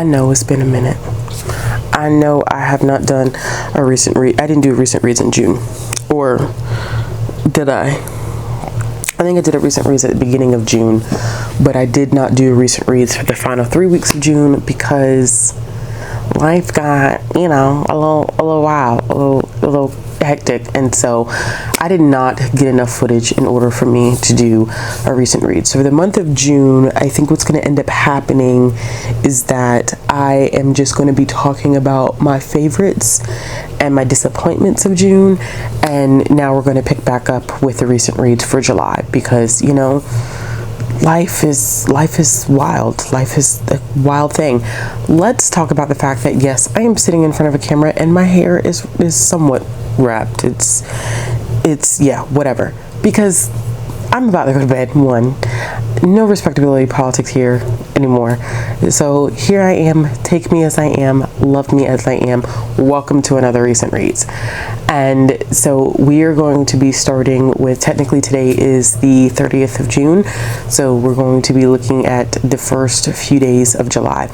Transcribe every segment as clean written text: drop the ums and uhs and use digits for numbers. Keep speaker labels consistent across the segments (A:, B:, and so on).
A: know it's been a minute. I know I have not done a recent read. I didn't do recent reads in June. Or did I? I think I did a recent reads at the beginning of June, but I did not do recent reads for the final 3 weeks of June because life got, you know, a little wild, a little hectic, and so I did not get enough footage in order for me to do a recent read. So for the month of June, I think what's going to end up happening is that I am just going to be talking about my favorites and my disappointments of June, and now we're going to pick back up with the recent reads for July because, you know, life is wild. Life is a wild thing. Let's talk about the fact that yes, I am sitting in front of a camera and my hair is somewhat wrapped. It's yeah, whatever, because I'm about to go to bed. No respectability politics here anymore. So here I am. Take me as I am. Love me as I am. Welcome to another recent reads. And so we are going to be starting with, technically today is the 30th of June. So we're going to be looking at the first few days of July.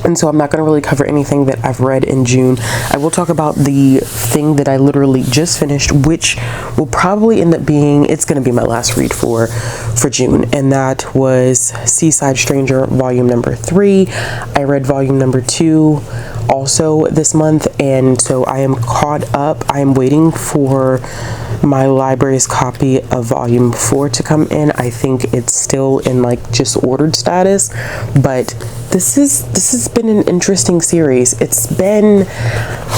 A: And so I'm not going to really cover anything that I've read in June. I will talk about the thing that I literally just finished, which will probably end up being, it's going to be my last read for June. And that was Seaside Stranger, volume number 3. I read volume number 2 also this month. And so I am caught up. I am waiting for my library's copy of volume 4 to come in. I think it's still in like just ordered status, but this has been an interesting series. It's been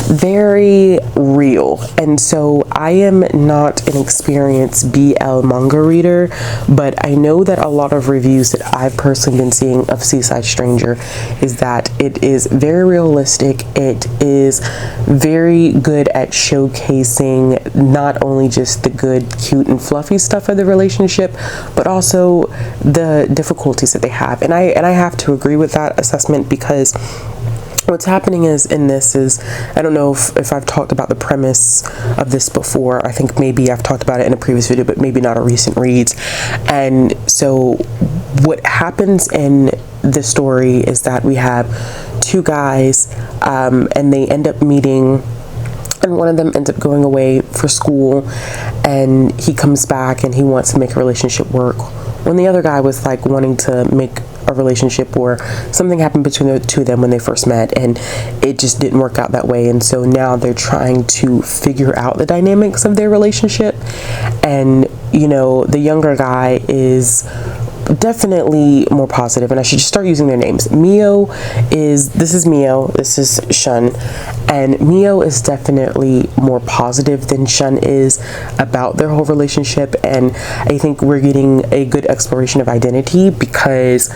A: very real, and so I am not an experienced BL manga reader, but I know that a lot of reviews that I've personally been seeing of Seaside Stranger is that it is very realistic. It is very good at showcasing not only just the good, cute, and fluffy stuff of the relationship, but also the difficulties that they have. And I have to agree with that assessment, because what's happening is I don't know if I've talked about the premise of this before. I think maybe I've talked about it in a previous video, but maybe not a recent reads. And so what happens in the story is that we have two guys, and they end up meeting, and one of them ends up going away for school, and he comes back and he wants to make a relationship work, when the other guy was like wanting to make a relationship, or something happened between the two of them when they first met and it just didn't work out that way. And so now they're trying to figure out the dynamics of their relationship. And you know, the younger guy is definitely more positive, and I should just start using their names. This is Mio, this is Shun, and Mio is definitely more positive than Shun is about their whole relationship. And I think we're getting a good exploration of identity, because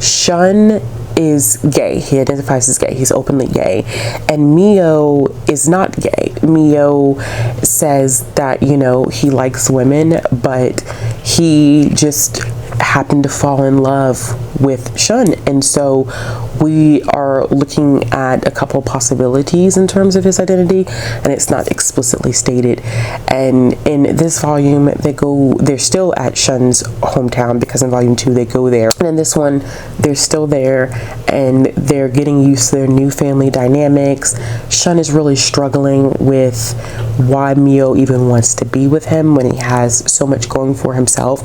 A: Shun is gay. He identifies as gay. He's openly gay. And Mio is not gay. Mio says that, you know, he likes women, but he just happened to fall in love with Shun. And so we are looking at a couple of possibilities in terms of his identity, and it's not explicitly stated. And in this volume, they're still at Shun's hometown, because in volume 2 they go there, and in this one they're still there and they're getting used to their new family dynamics. Shun is really struggling with why Mio even wants to be with him when he has so much going for himself,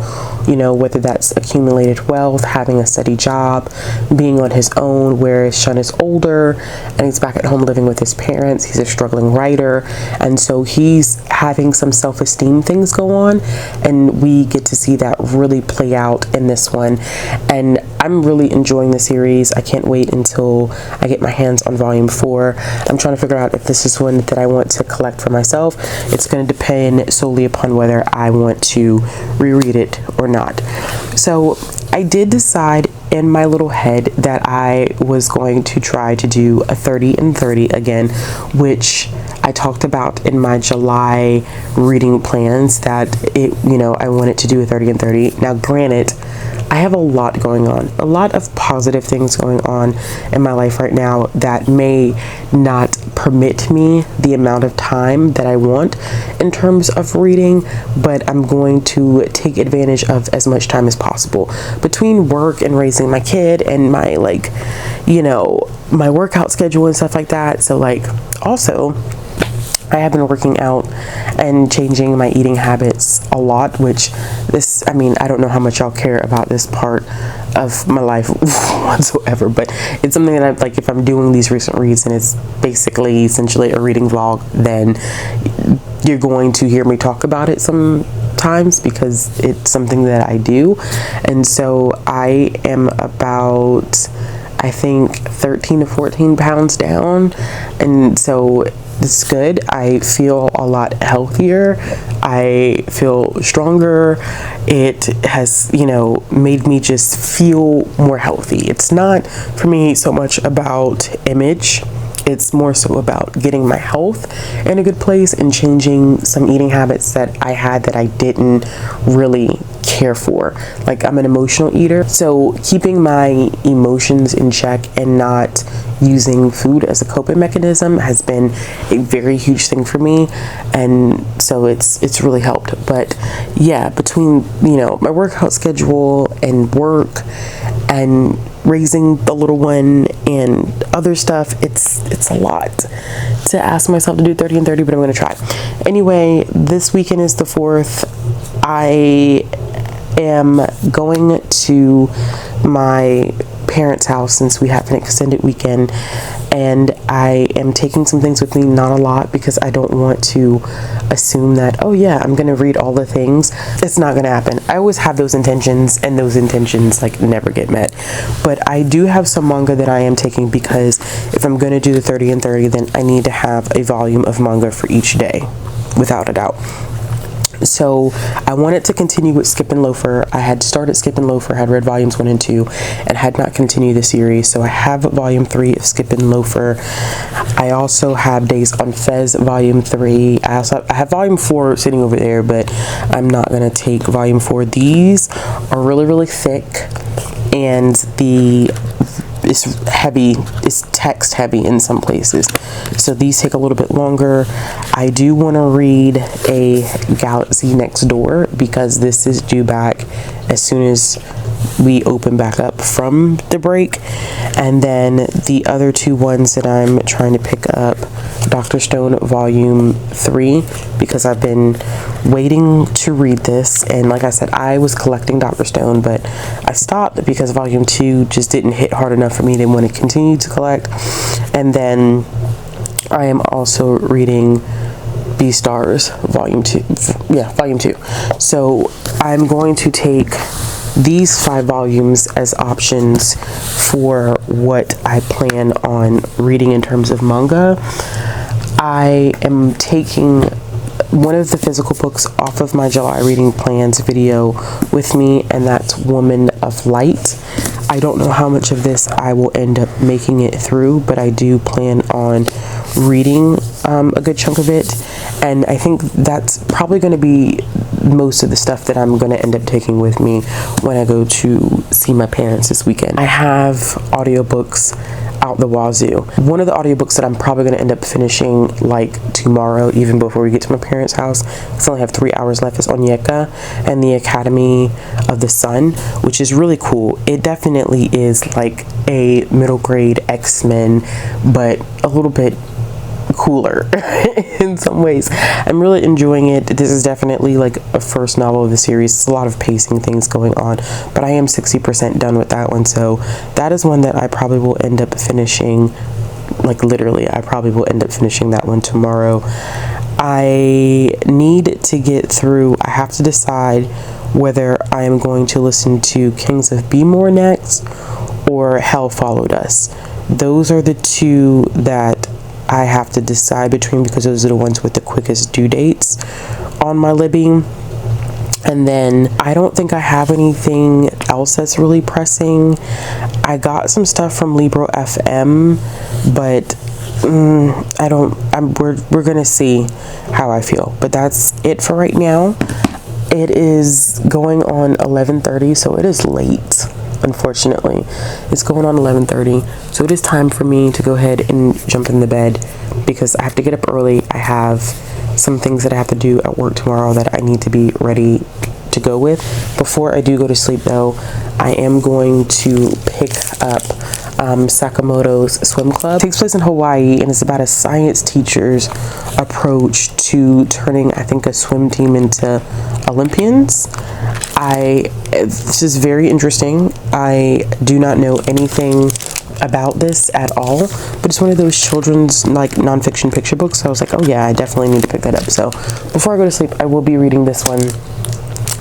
A: you know, whether that's accumulated wealth, having a steady job, being on his own, whereas Shun is older and he's back at home living with his parents. He's a struggling writer, and so he's having some self-esteem things go on, and we get to see that really play out in this one. And I'm really enjoying the series. I can't wait until I get my hands on volume 4. I'm trying to figure out if this is one that I want to collect for myself. It's going to depend solely upon whether I want to reread it or not. So I did decide in my little head that I was going to try to do a 30 and 30 again, which I talked about in my July reading plans, that I wanted to do a 30 and 30. Now granted, I have a lot going on, a lot of positive things going on in my life right now that may not permit me the amount of time that I want in terms of reading, but I'm going to take advantage of as much time as possible between work and raising my kid and my, like, you know, my workout schedule and stuff like that. So like, also I have been working out and changing my eating habits a lot, which this, I mean, I don't know how much y'all care about this part of my life whatsoever, but it's something that I'm like, if I'm doing these recent reads and it's basically essentially a reading vlog, then you're going to hear me talk about it sometimes because it's something that I do. And so I am about, I think, 13 to 14 pounds down, and so it's good. I feel a lot healthier. I feel stronger. It has, you know, made me just feel more healthy. It's not for me so much about image. It's more so about getting my health in a good place and changing some eating habits that I had that I didn't really care for. Like, I'm an emotional eater, so keeping my emotions in check and not using food as a coping mechanism has been a very huge thing for me, and so it's really helped. But yeah, between, you know, my workout schedule and work and raising the little one and other stuff, it's a lot to ask myself to do 30 and 30, but I'm gonna try. Anyway, this weekend is the 4th. I am going to my parents' house since we have an extended weekend, and I am taking some things with me, not a lot, because I don't want to assume that, oh yeah, I'm gonna read all the things. It's not gonna happen. I always have those intentions, and those intentions like never get met. But I do have some manga that I am taking, because if I'm gonna do the 30 and 30, then I need to have a volume of manga for each day, without a doubt. So I wanted to continue with Skip and Loafer. I had started Skip and Loafer, had read volumes 1 and 2, and had not continued the series. So I have volume 3 of Skip and Loafer. I also have Days on Fez volume 3. I have volume 4 sitting over there, but I'm not gonna take volume 4. These are really, really thick, and it's heavy, it's text heavy in some places, so these take a little bit longer. I do want to read a Galaxy Next Door, because this is due back as soon as we open back up from the break. And then the other two ones that I'm trying to pick up, Dr. Stone volume 3, because I've been waiting to read this, and like I said, I was collecting Dr. Stone, but I stopped because volume 2 just didn't hit hard enough for me. They want to continue to collect. And then I am also reading Beastars volume 2. Yeah, volume 2. So I'm going to take these 5 volumes as options for what I plan on reading in terms of manga. I am taking one of the physical books off of my July reading plans video with me, and that's Woman of Light. I don't know how much of this I will end up making it through, but I do plan on reading a good chunk of it, and I think that's probably going to be most of the stuff that I'm going to end up taking with me when I go to see my parents this weekend. I have audiobooks out the wazoo. One of the audiobooks that I'm probably going to end up finishing like tomorrow, even before we get to my parents' house, because I only have 3 hours left, is Onyeka and the Academy of the Sun, which is really cool. It definitely is like a middle grade X-Men, but a little bit cooler in some ways. I'm really enjoying it. This is definitely like a first novel of the series. It's a lot of pacing things going on, but I am 60% done with that one, so that is one that I probably will end up finishing, like literally I probably will end up finishing that one tomorrow. I need to get through, I have to decide whether I am going to listen to Kings of Be-More next or Hell Followed Us. Those are the two that I have to decide between, because those are the ones with the quickest due dates on my Libby. And then I don't think I have anything else that's really pressing. I got some stuff from Libro FM, but we're gonna see how I feel. But that's it for right now. It is going on 11:30, so it is late. Unfortunately, it's going on 11:30, so it is time for me to go ahead and jump in the bed because I have to get up early. I have some things that I have to do at work tomorrow that I need to be ready to go with. Before I do go to sleep, though, I am going to pick up Sakamoto's swim club. It takes place in Hawaii, and it's about a science teacher's approach to turning, I think, a swim team into Olympians. This is very interesting. I do not know anything about this at all, but it's one of those children's like nonfiction picture books. So I was like, oh yeah, I definitely need to pick that up. So before I go to sleep, I will be reading this one,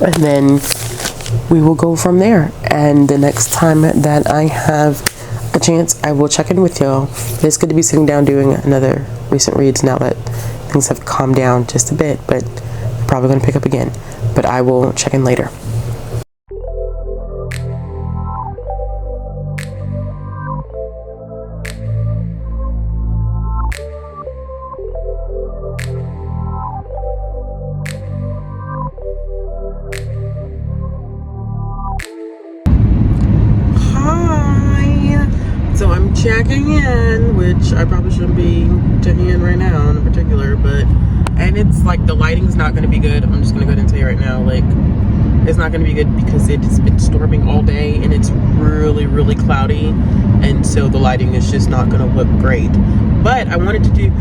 A: and then we will go from there. And the next time that I have a chance, I will check in with y'all. It's good to be sitting down doing another recent reads now that things have calmed down just a bit, but I'm probably going to pick up again. But I will check in later. Checking in, which I probably shouldn't be checking in right now in particular, and it's like the lighting's not going to be good. I'm just going to go ahead and tell you right now, like, it's not going to be good because it's been storming all day and it's really, really cloudy, and so the lighting is just not going to look great. But I wanted to do,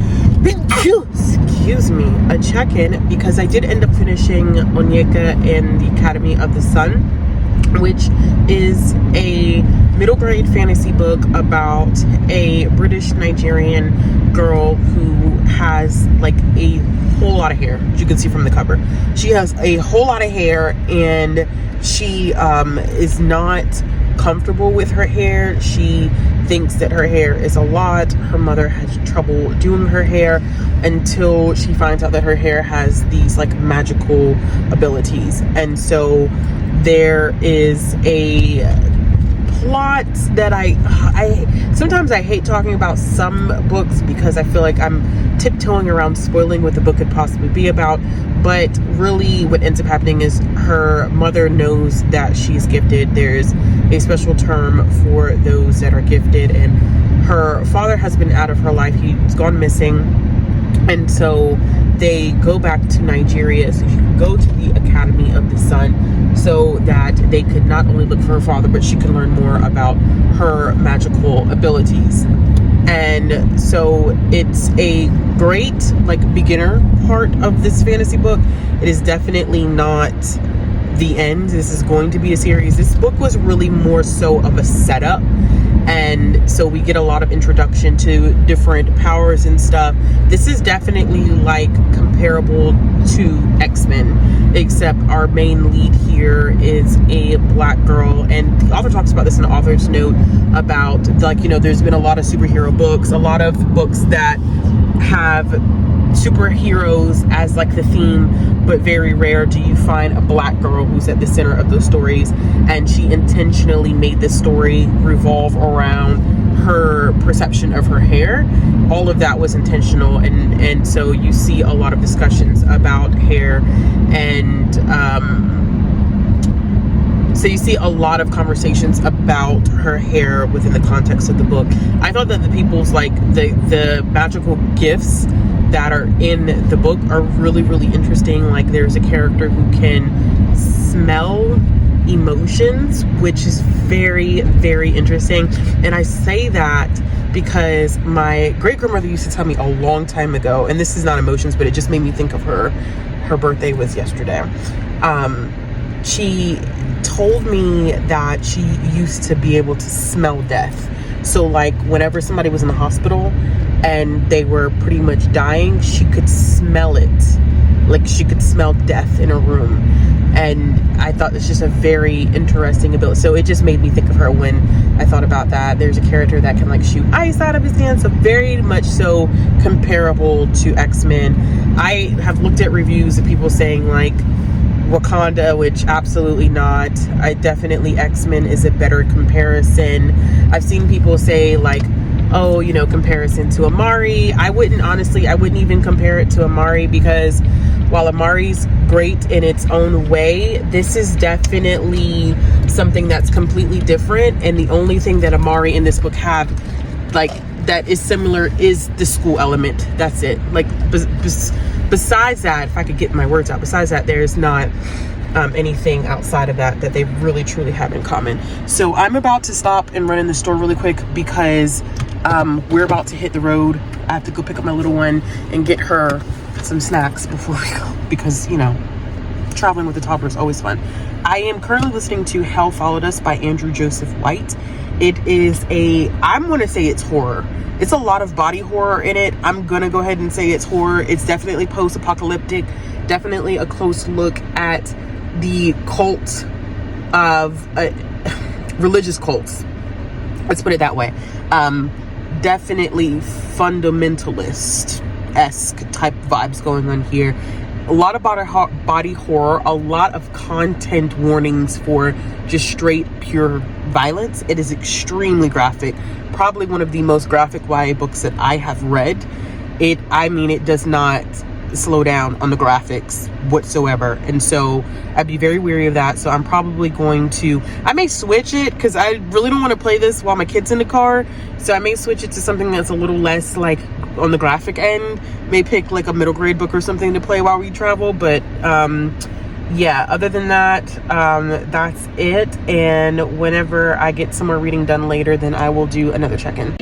A: excuse me, a check-in because I did end up finishing Onyeka and the Academy of the Sun, which is a middle grade fantasy book about a British Nigerian girl who has like a whole lot of hair, as you can see from the cover. She has a whole lot of hair, and she is not comfortable with her hair. She thinks that her hair is a lot. Her mother has trouble doing her hair until she finds out that her hair has these like magical abilities. And so there is a plot that I sometimes I hate talking about some books because I feel like I'm tiptoeing around spoiling what the book could possibly be about, but really what ends up happening is her mother knows that she's gifted. There's a special term for those that are gifted, and her father has been out of her life. He's gone missing, and so they go back to Nigeria so she can go to the Academy of the Sun so that they could not only look for her father, but she could learn more about her magical abilities. And so it's a great like beginner part of this fantasy book. It is definitely not the end. This is going to be a series. This book was really more so of a setup, and so we get a lot of introduction to different powers and stuff. This is definitely like comparable to X-Men, except our main lead here is a black girl, and the author talks about this in the author's note about, like, you know, there's been a lot of superhero books, a lot of books that have superheroes as like the theme, but very rare do you find a black girl who's at the center of those stories. And she intentionally made this story revolve around her perception of her hair. All of that was intentional, and so you see a lot of discussions about hair, and so you see a lot of conversations about her hair within the context of the book. I thought that the people's like the magical gifts that are in the book are really, really interesting. Like, there's a character who can smell emotions, which is very, very interesting. And I say that because my great grandmother used to tell me a long time ago, and this is not emotions, but it just made me think of her. Her birthday was yesterday. She told me that she used to be able to smell death. So like whenever somebody was in the hospital and they were pretty much dying, she could smell it. Like, she could smell death in a room. And I thought it's just a very interesting ability. So it just made me think of her when I thought about that. There's a character that can like shoot ice out of his hand, so very much so comparable to X-Men. I have looked at reviews of people saying like Wakanda, which absolutely not. I definitely, X-Men is a better comparison. I've seen people say like, oh, you know, comparison to Amari. I wouldn't even compare it to Amari, because while Amari's great in its own way, this is definitely something that's completely different. And the only thing that Amari in this book have, like, that is similar is the school element. That's it. Like, besides that, if I could get my words out, besides that, there's not anything outside of that they really truly have in common. So I'm about to stop and run in the store really quick because we're about to hit the road. I have to go pick up my little one and get her some snacks before we go, because, you know, traveling with the toddler is always fun. I am currently listening to Hell Followed Us by Andrew Joseph White. It is I'm going to say it's horror. It's a lot of body horror in it. I'm going to go ahead and say it's horror. It's definitely post-apocalyptic, definitely a close look at the cult of religious cults. Let's put it that way. Definitely fundamentalist-esque type vibes going on here. A lot of body horror, a lot of content warnings for just straight pure violence. It is extremely graphic. Probably one of the most graphic YA books that I have read. It does not slow down on the graphics whatsoever, and so I'd be very wary of that. So I'm probably going to, I may switch it because I really don't want to play this while my kid's in the car, so I may switch it to something that's a little less like on the graphic end. May pick like a middle grade book or something to play while we travel, but yeah, other than that, that's it. And whenever I get some more reading done later, then I will do another check-in.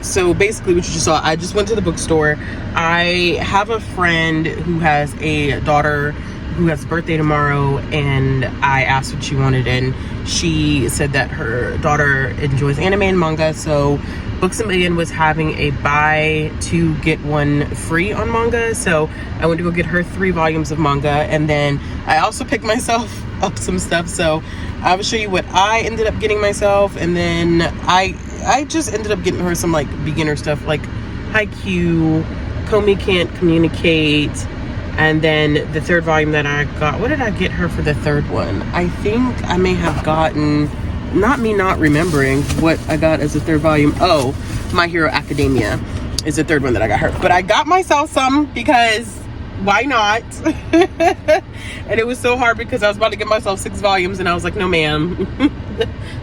A: So basically what you just saw, I just went to the bookstore. I have a friend who has a daughter who has a birthday tomorrow, and I asked what she wanted, and she said that her daughter enjoys anime and manga, so Books A Million was having a buy two get one free on manga. So I went to go get her 3 volumes of manga, and then I also picked myself up some stuff. So I will show you what I ended up getting myself, and then I just ended up getting her some like beginner stuff like Haikyuu, Komi Can't Communicate, and then the 3rd volume that I got, what did I get her for the 3rd one? I think I may have gotten, not remembering what I got as the 3rd volume. Oh, My Hero Academia is the 3rd one that I got her. But I got myself some because why not? And it was so hard because I was about to get myself 6 volumes, and I was like, no ma'am,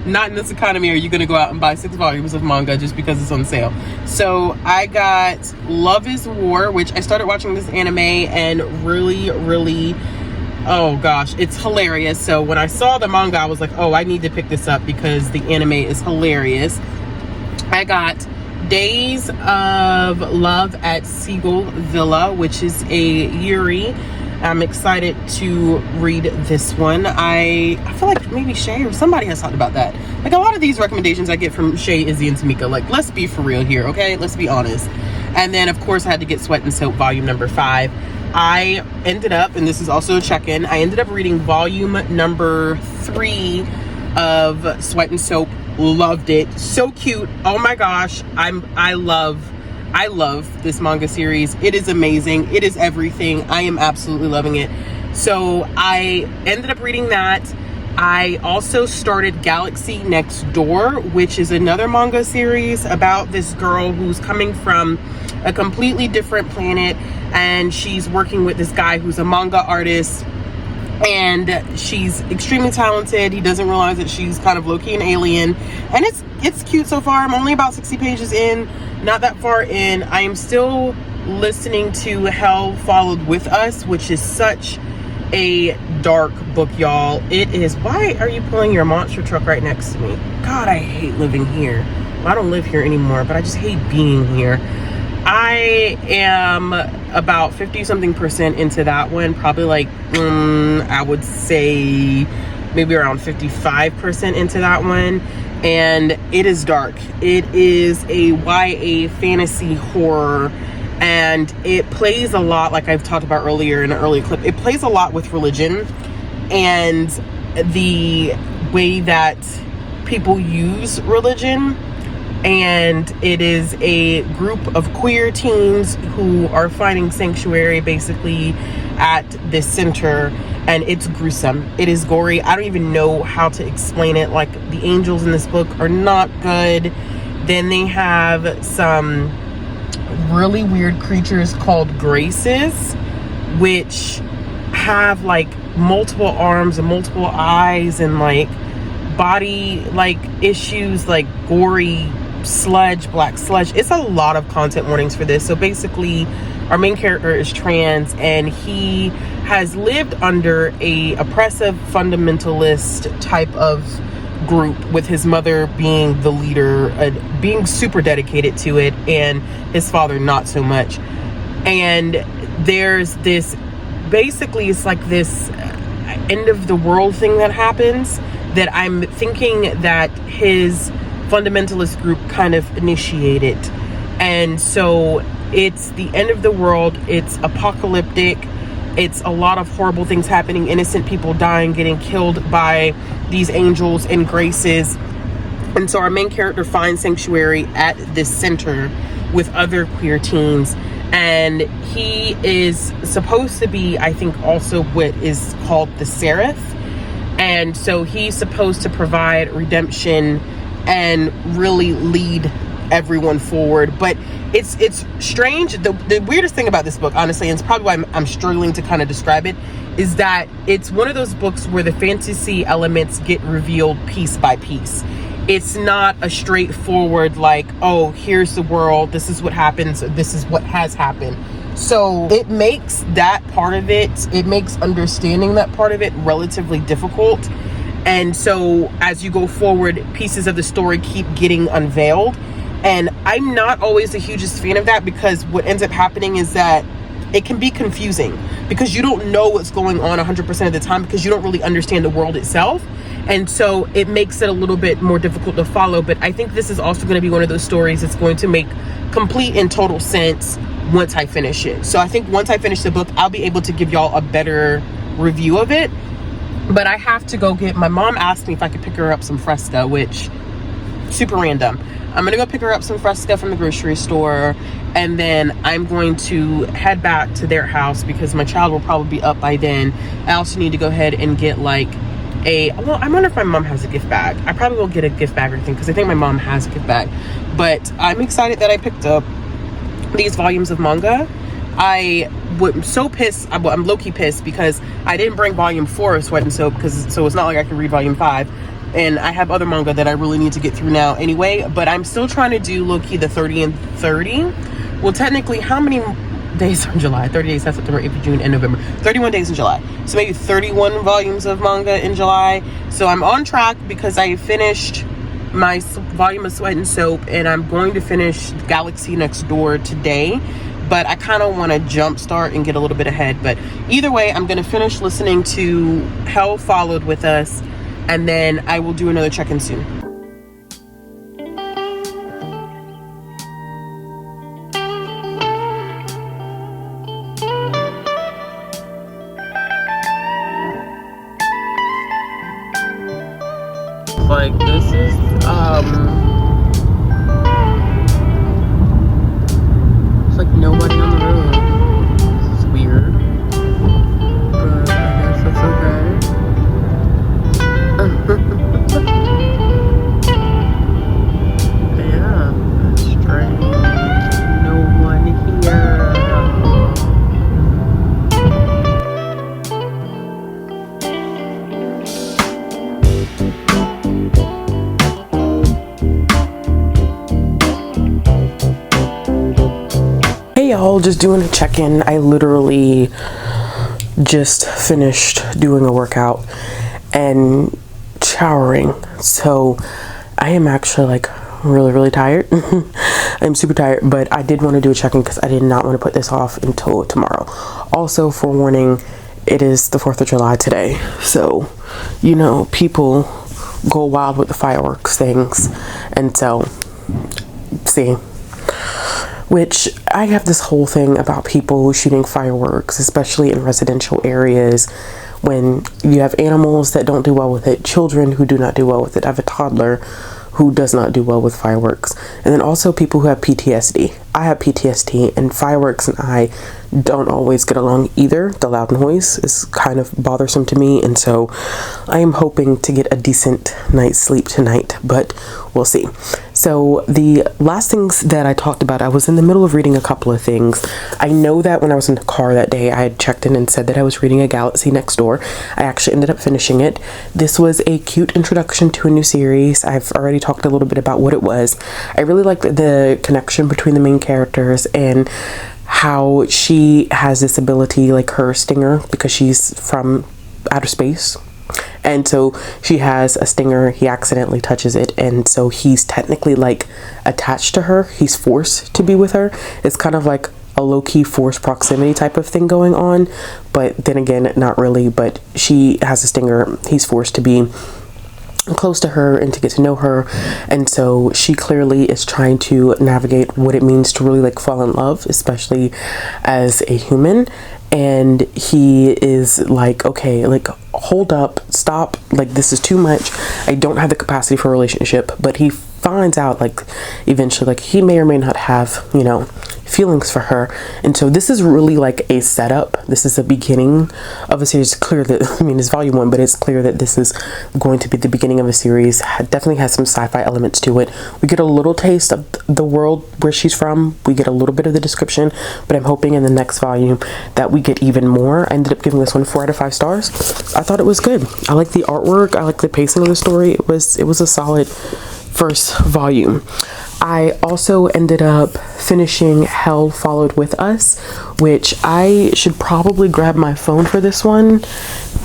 A: not in this economy are you gonna go out and buy 6 volumes of manga just because it's on sale. So I got Love is War, which I started watching this anime and really, oh gosh, it's hilarious. So when I saw the manga, I was like, oh, I need to pick this up because the anime is hilarious. I got Days of Love at Seagull Villa, which is a Yuri. I'm excited to read this one. I feel like maybe Shay or somebody has talked about that. Like, a lot of these recommendations I get from Shay, Izzy, and Tamika. Like, let's be for real here, okay? Let's be honest. And then, of course, I had to get Sweat and Soap volume number 5. I ended up, and this is also a check-in, I ended up reading volume number 3 of Sweat and Soap. Loved it. So cute. Oh my gosh. I love this manga series. It is amazing. It is everything. I am absolutely loving it. So I ended up reading that. I also started Galaxy Next Door, which is another manga series about this girl who's coming from a completely different planet, and she's working with this guy who's a manga artist, and she's extremely talented. He doesn't realize that she's kind of low-key an alien, and it's cute so far. I'm only about 60 pages in, not that far in. I am still listening to Hell Followed With Us, which is such a dark book, y'all. It is. Why are you pulling your monster truck right next to me? God, I hate living here. Well, I don't live here anymore, but I just hate being here. I am about 50-something% into that one. Probably like, I would say maybe around 55% into that one. And it is dark. It is a YA fantasy horror. And it plays a lot, like I've talked about earlier in an earlier clip, it plays a lot with religion and the way that people use religion. And it is a group of queer teens who are finding sanctuary basically at this center, and it's gruesome. It is gory. I don't even know how to explain it. Like, the angels in this book are not good. Then they have some really weird creatures called graces, which have like multiple arms and multiple eyes and like body like issues, like gory sludge, black sludge. It's a lot of content warnings for this. So basically our main character is trans, and he has lived under a oppressive fundamentalist type of group, with his mother being the leader, being super dedicated to it, and his father not so much. And there's this, basically it's like this end of the world thing that happens that I'm thinking that his fundamentalist group kind of initiated. And so it's the end of the world, it's apocalyptic, it's a lot of horrible things happening, innocent people dying, getting killed by these angels and graces. And so our main character finds sanctuary at this center with other queer teens, and he is supposed to be, I think, also what is called the Seraph. And so he's supposed to provide redemption and really lead everyone forward. But it's strange. The weirdest thing about this book, honestly, and it's probably why I'm struggling to kind of describe it, is that it's one of those books where the fantasy elements get revealed piece by piece. It's not a straightforward like, oh, here's the world, this is what happens, this is what has happened. So it makes that part of it makes understanding that part of it relatively difficult. And so as you go forward, pieces of the story keep getting unveiled. And I'm not always the hugest fan of that, because what ends up happening is that it can be confusing because you don't know what's going on 100% of the time, because you don't really understand the world itself. And so it makes it a little bit more difficult to follow. But I think this is also going to be one of those stories that's going to make complete and total sense once I finish it. So I think once I finish the book, I'll be able to give y'all a better review of it. But I have to go get, my mom asked me if I could pick her up some Fresca, which super random. I'm gonna go pick her up some Fresca from the grocery store, and then I'm going to head back to their house because my child will probably be up by then. I also need to go ahead and get like well, I wonder if my mom has a gift bag. I probably will get a gift bag or anything, because I think my mom has a gift bag. But I'm excited that I picked up these volumes of manga. I'm so pissed. I'm low-key pissed because I didn't bring volume 4 of Sweat and Soap, so it's not like I can read volume 5. And I have other manga that I really need to get through now anyway. But I'm still trying to do low-key the 30 and 30. Well, technically, how many days are in July? 30 days, that's September, April, June, and November. 31 days in July. So maybe 31 volumes of manga in July. So I'm on track because I finished my volume of Sweat and Soap, and I'm going to finish Galaxy Next Door today, but I kind of want to jumpstart and get a little bit ahead. But either way, I'm going to finish listening to Hell Followed With Us, and then I will do another check-in soon. Like, this is it's like nobody on the road. It's weird, but I guess that's okay. Yeah, that's strange. No one here. Hey y'all, just doing a check-in. I literally just finished doing a workout and showering, so I am actually like really tired. I'm super tired, but I did want to do a check-in because I did not want to put this off until tomorrow. Also, forewarning, it is the 4th of July today, so you know, people go wild with the fireworks things, and so see, which I have this whole thing about people shooting fireworks, especially in residential areas, when you have animals that don't do well with it, children who do not do well with it. I have a toddler who does not do well with fireworks, and then also people who have PTSD. I have PTSD, and fireworks and I don't always get along either. The loud noise is kind of bothersome to me, and so I am hoping to get a decent night's sleep tonight, but we'll see. So the last things that I talked about, I was in the middle of reading a couple of things. I know that when I was in the car that day, I had checked in and said that I was reading A Galaxy Next Door. I actually ended up finishing it. This was a cute introduction to a new series. I've already talked a little bit about what it was. I really liked the connection between the main characters and how she has this ability, like her stinger, because she's from outer space. And so she has a stinger, he accidentally touches it, and so he's technically like attached to her. He's forced to be with her. It's kind of like a low-key forced proximity type of thing going on, but then again, not really. But she has a stinger, he's forced to be close to her and to get to know her, and so she clearly is trying to navigate what it means to really like fall in love, especially as a human. And he is like, okay, like hold up, stop, like this is too much, I don't have the capacity for a relationship. But he finds out like eventually like he may or may not have, you know, feelings for her. And so this is really like a setup. This is a beginning of a series. It's clear that, I mean, it's volume 1, but it's clear that this is going to be the beginning of a series. It definitely has some sci-fi elements to it. We get a little taste of the world where she's from. We get a little bit of the description, but I'm hoping in the next volume that we get even more. I ended up giving this one 4 out of 5 stars. I thought it was good. I like the artwork. I like the pacing of the story. It was a solid first volume. I also ended up finishing Hell Followed With Us, which I should probably grab my phone for this one,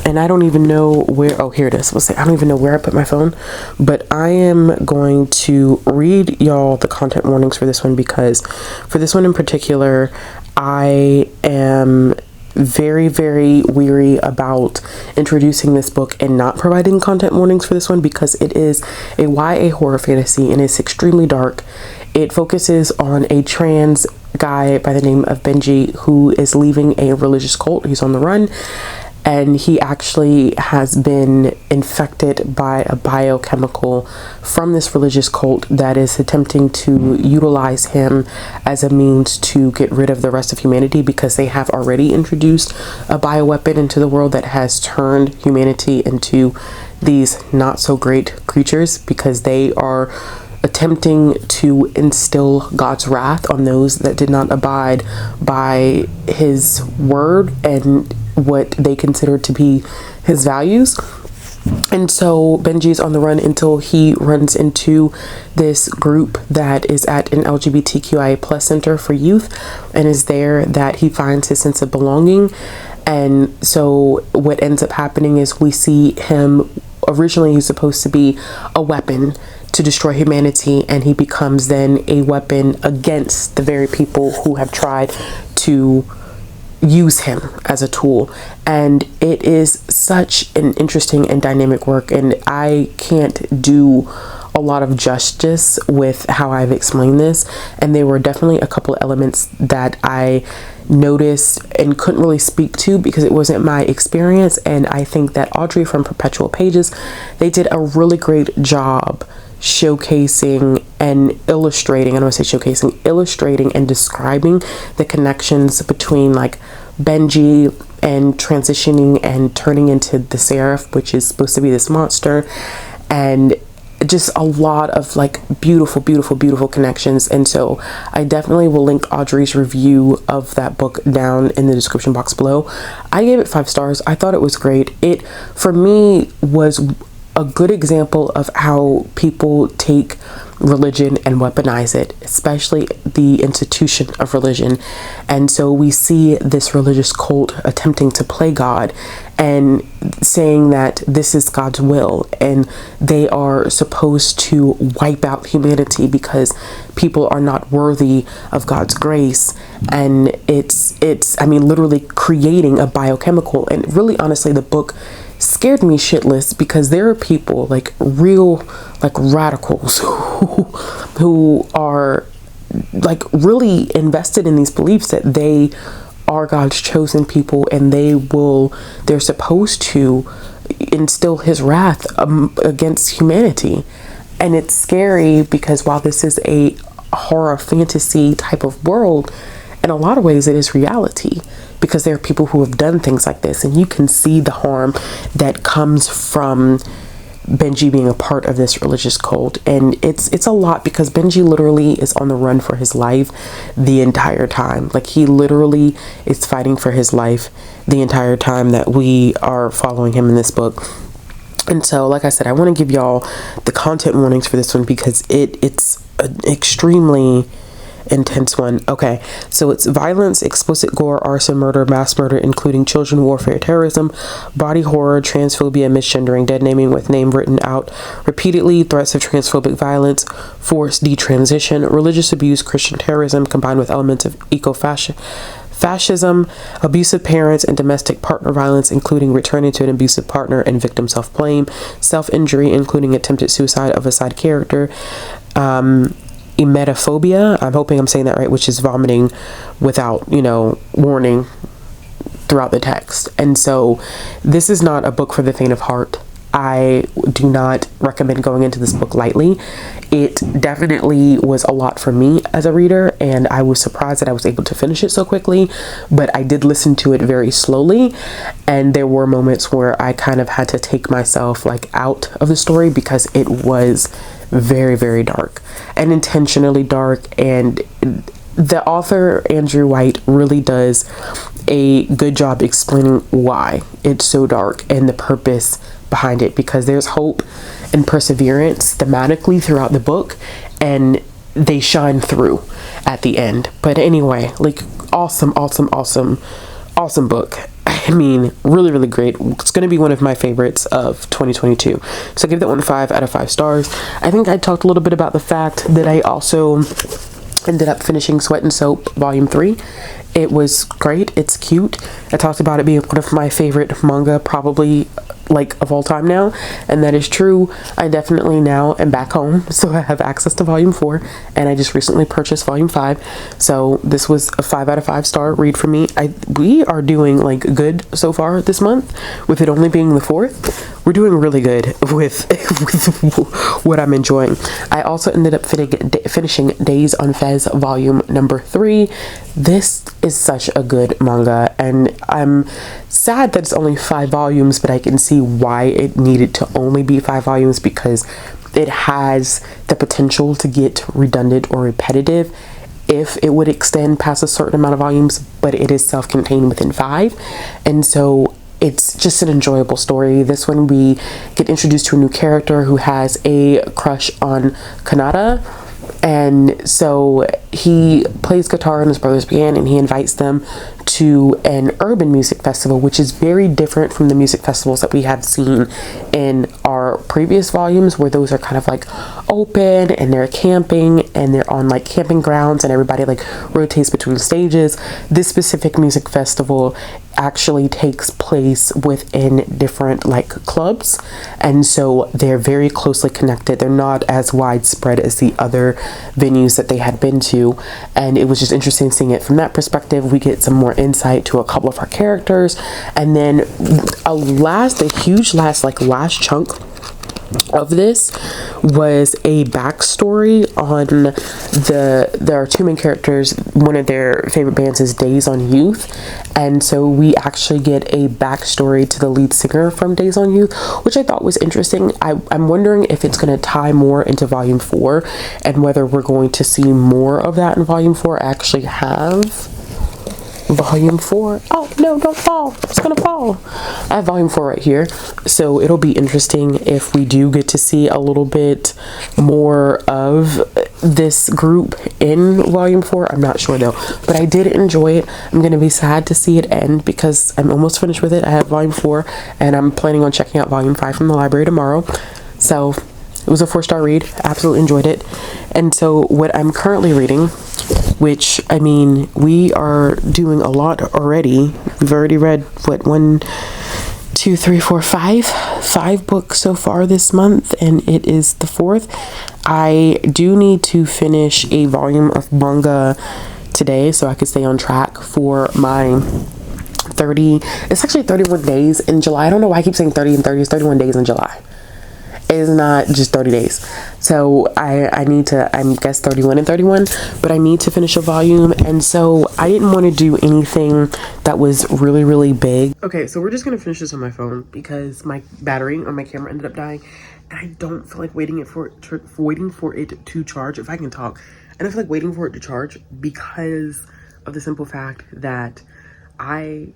A: and I don't even know where. Oh, here it is. I don't even know where I put my phone, but I am going to read y'all the content warnings for this one, because for this one in particular, I am very weary about introducing this book and not providing content warnings for this one, because it is a YA horror fantasy and it's extremely dark. It focuses on a trans guy by the name of Benji who is leaving a religious cult. He's on the run, and he actually has been infected by a biochemical from this religious cult that is attempting to utilize him as a means to get rid of the rest of humanity, because they have already introduced a bioweapon into the world that has turned humanity into these not so great creatures, because they are attempting to instill God's wrath on those that did not abide by his word and what they consider to be his values. And so Benji's on the run until he runs into this group that is at an LGBTQIA plus center for youth, and is there that he finds his sense of belonging. And so what ends up happening is we see him, originally he's supposed to be a weapon to destroy humanity, and he becomes then a weapon against the very people who have tried to use him as a tool. And it is such an interesting and dynamic work, and I can't do a lot of justice with how I've explained this. And there were definitely a couple of elements that I noticed and couldn't really speak to because it wasn't my experience. And I think that Audrey from Perpetual Pages, they did a really great job showcasing and illustrating, I don't want to say showcasing, illustrating and describing the connections between like Benji and transitioning and turning into the Seraph, which is supposed to be this monster, and just a lot of like beautiful connections. And so I definitely will link Audrey's review of that book down in the description box below. I gave it 5 stars. I thought it was great. It, for me, was a good example of how people take religion and weaponize it, especially the institution of religion. And so we see this religious cult attempting to play God and saying that this is God's will and they are supposed to wipe out humanity because people are not worthy of God's grace. And it's I mean, literally creating a biochemical. And really, honestly, the book scared me shitless because there are people, like real like radicals who are like really invested in these beliefs that they are God's chosen people and they're supposed to instill his wrath against humanity. And it's scary because while this is a horror fantasy type of world, in a lot of ways it is reality, because there are people who have done things like this, and you can see the harm that comes from Benji being a part of this religious cult. And it's a lot because Benji literally is on the run for his life the entire time. Like, he literally is fighting for his life the entire time that we are following him in this book. And so, like I said, I want to give y'all the content warnings for this one because it's an extremely intense one. Okay, so it's violence, explicit gore, arson, murder, mass murder, including children, warfare, terrorism, body horror, transphobia, misgendering, dead naming with name written out repeatedly, threats of transphobic violence, forced detransition, religious abuse, Christian terrorism combined with elements of fascism, abusive parents, and domestic partner violence, including returning to an abusive partner and victim self-blame, self-injury, including attempted suicide of a side character, emetophobia, I'm hoping I'm saying that right, which is vomiting without, warning throughout the text. And so this is not a book for the faint of heart. I do not recommend going into this book lightly. It definitely was a lot for me as a reader, and I was surprised that I was able to finish it so quickly, but I did listen to it very slowly, and there were moments where I kind of had to take myself like out of the story because it was very, very dark and intentionally dark. And the author, Andrew White, really does a good job explaining why it's so dark and the purpose behind it, because there's hope and perseverance thematically throughout the book and they shine through at the end. But anyway, like, awesome book. I mean, really, really great. It's going to be one of my favorites of 2022. So I give that one 5 out of 5 stars. I think I talked a little bit about the fact that I also ended up finishing Sweat and Soap Volume 3. It was great. It's cute. I talked about it being one of my favorite manga, probably like of all time now, and that is true. I definitely now am back home, so I have access to Volume 4, and I just recently purchased Volume 5. So this was a 5 out of 5 star read for me. We are doing like good so far this month, with it only being the 4th. We're doing really good with what I'm enjoying. I also ended up finishing Days on Fez Volume number 3. This is such a good manga, and I'm sad that it's only 5 volumes, but I can see why it needed to only be 5 volumes, because it has the potential to get redundant or repetitive if it would extend past a certain amount of volumes, but it is self-contained within 5, and so it's just an enjoyable story. This one, we get introduced to a new character who has a crush on Kanata, and so he plays guitar in his brother's band, and he invites them to an urban music festival, which is very different from the music festivals that we have seen in our previous volumes where those are kind of like open and they're camping and they're on like camping grounds and everybody like rotates between stages. This specific music festival actually takes place within different like clubs, and so they're very closely connected. They're not as widespread as the other venues that they had been to, and it was just interesting seeing it from that perspective. We get some more insight to a couple of our characters, and then a huge last chunk of this was a backstory on there are two main characters. One of their favorite bands is Days on Youth, and so we actually get a backstory to the lead singer from Days on Youth, which I thought was interesting. I'm wondering if it's going to tie more into volume 4 and whether we're going to see more of that in volume 4. I actually have volume 4. Oh no, don't fall, it's gonna fall. I have volume 4 right here, so it'll be interesting if we do get to see a little bit more of this group in volume 4. I'm not sure though, but I did enjoy it. I'm gonna be sad to see it end because I'm almost finished with it. I have volume 4 and I'm planning on checking out volume 5 from the library tomorrow. So it was a 4-star read. Absolutely enjoyed it. And so what I'm currently reading, which, I mean, we are doing a lot already. We've already read, what, 1, 2, 3, 4, 5 books so far this month, and it is the 4th. I do need to finish a volume of manga today so I could stay on track for my 30, it's actually 31 days in July. I don't know why I keep saying 30 and 30. It's 31 days in July. Is not just 30 days. So I need to, I guess 31 and 31, but I need to finish a volume. And so I didn't want to do anything that was really, really big. Okay, so we're just going to finish this on my phone because my battery on my camera ended up dying. And I don't feel like waiting for it to charge. If I can talk, I don't feel like waiting for it to charge because of the simple fact that I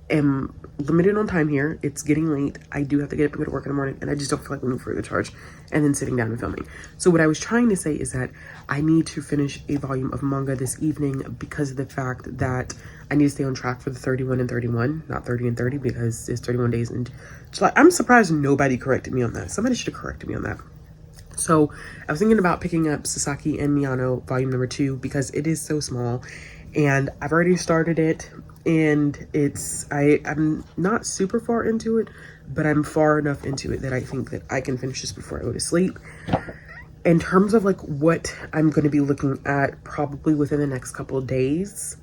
A: am limited on time here. It's getting late. I do have to get up and go to work in the morning, and I just don't feel like waiting for it to charge and then sitting down and filming. So what I was trying to say is that I need to finish a volume of manga this evening because of the fact that I need to stay on track for the 31 and 31, not 30 and 30, because it's 31 days in July. I'm surprised nobody corrected me on that. Somebody should have corrected me on that. So I was thinking about picking up Sasaki and Miyano volume number 2 because it is so small, and I've already started it. And I'm not super far into it, but I'm far enough into it that I think that I can finish this before I go to sleep. In terms of like what I'm going to be looking at probably within the next couple of days,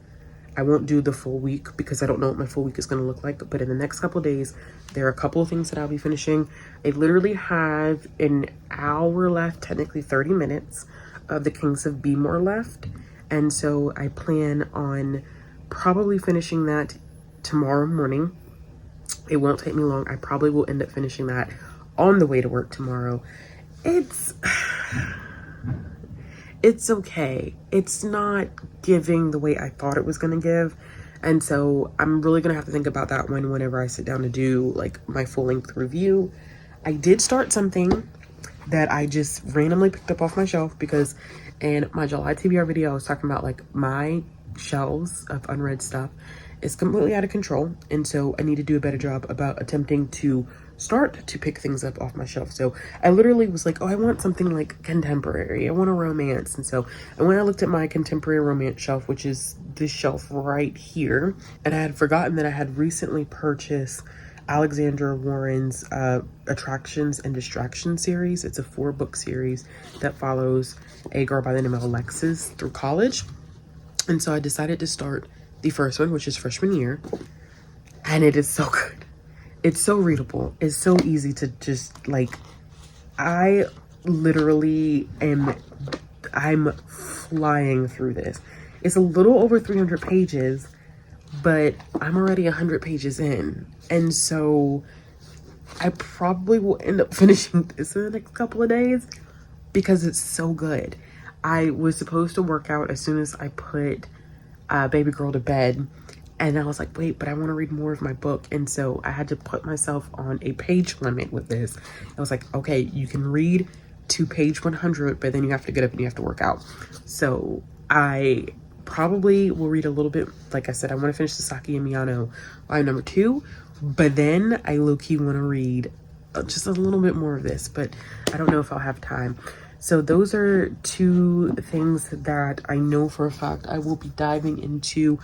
A: I won't do the full week because I don't know what my full week is going to look like. But in the next couple of days, there are a couple of things that I'll be finishing. I literally have an hour left, technically 30 minutes of The Kings of Be-More left. And so I plan on probably finishing that tomorrow morning. It won't take me long. I probably will end up finishing that on the way to work tomorrow. It's okay. It's not giving the way I thought it was going to give. And so I'm really going to have to think about that one whenever I sit down to do like my full length review. I did start something that I just randomly picked up off my shelf because in my July TBR video, I was talking about like my shelves of unread stuff is completely out of control, and so I need to do a better job about attempting to start to pick things up off my shelf. So I literally was like, oh, I want something like contemporary, I want a romance. And when I looked at my contemporary romance shelf, which is this shelf right here, and I had forgotten that I had recently purchased Alexandra Warren's Attractions and Distractions series. It's a 4-book series that follows a girl by the name of Alexis through college. And so I decided to start the first one, which is freshman year. And it is so good. It's so readable. It's so easy to just like, I literally I'm flying through this. It's a little over 300 pages, but I'm already 100 pages in. And so I probably will end up finishing this in the next couple of days because it's so good. I was supposed to work out as soon as I put baby girl to bed, and I was like, wait, but I want to read more of my book. And so I had to put myself on a page limit with this. I was like, okay, you can read to page 100, but then you have to get up and you have to work out. So I probably will read a little bit. Like I said, I want to finish Sasaki and Miyano volume number 2, but then I low-key want to read just a little bit more of this, but I don't know if I'll have time. So those are two things that I know for a fact I will be diving into.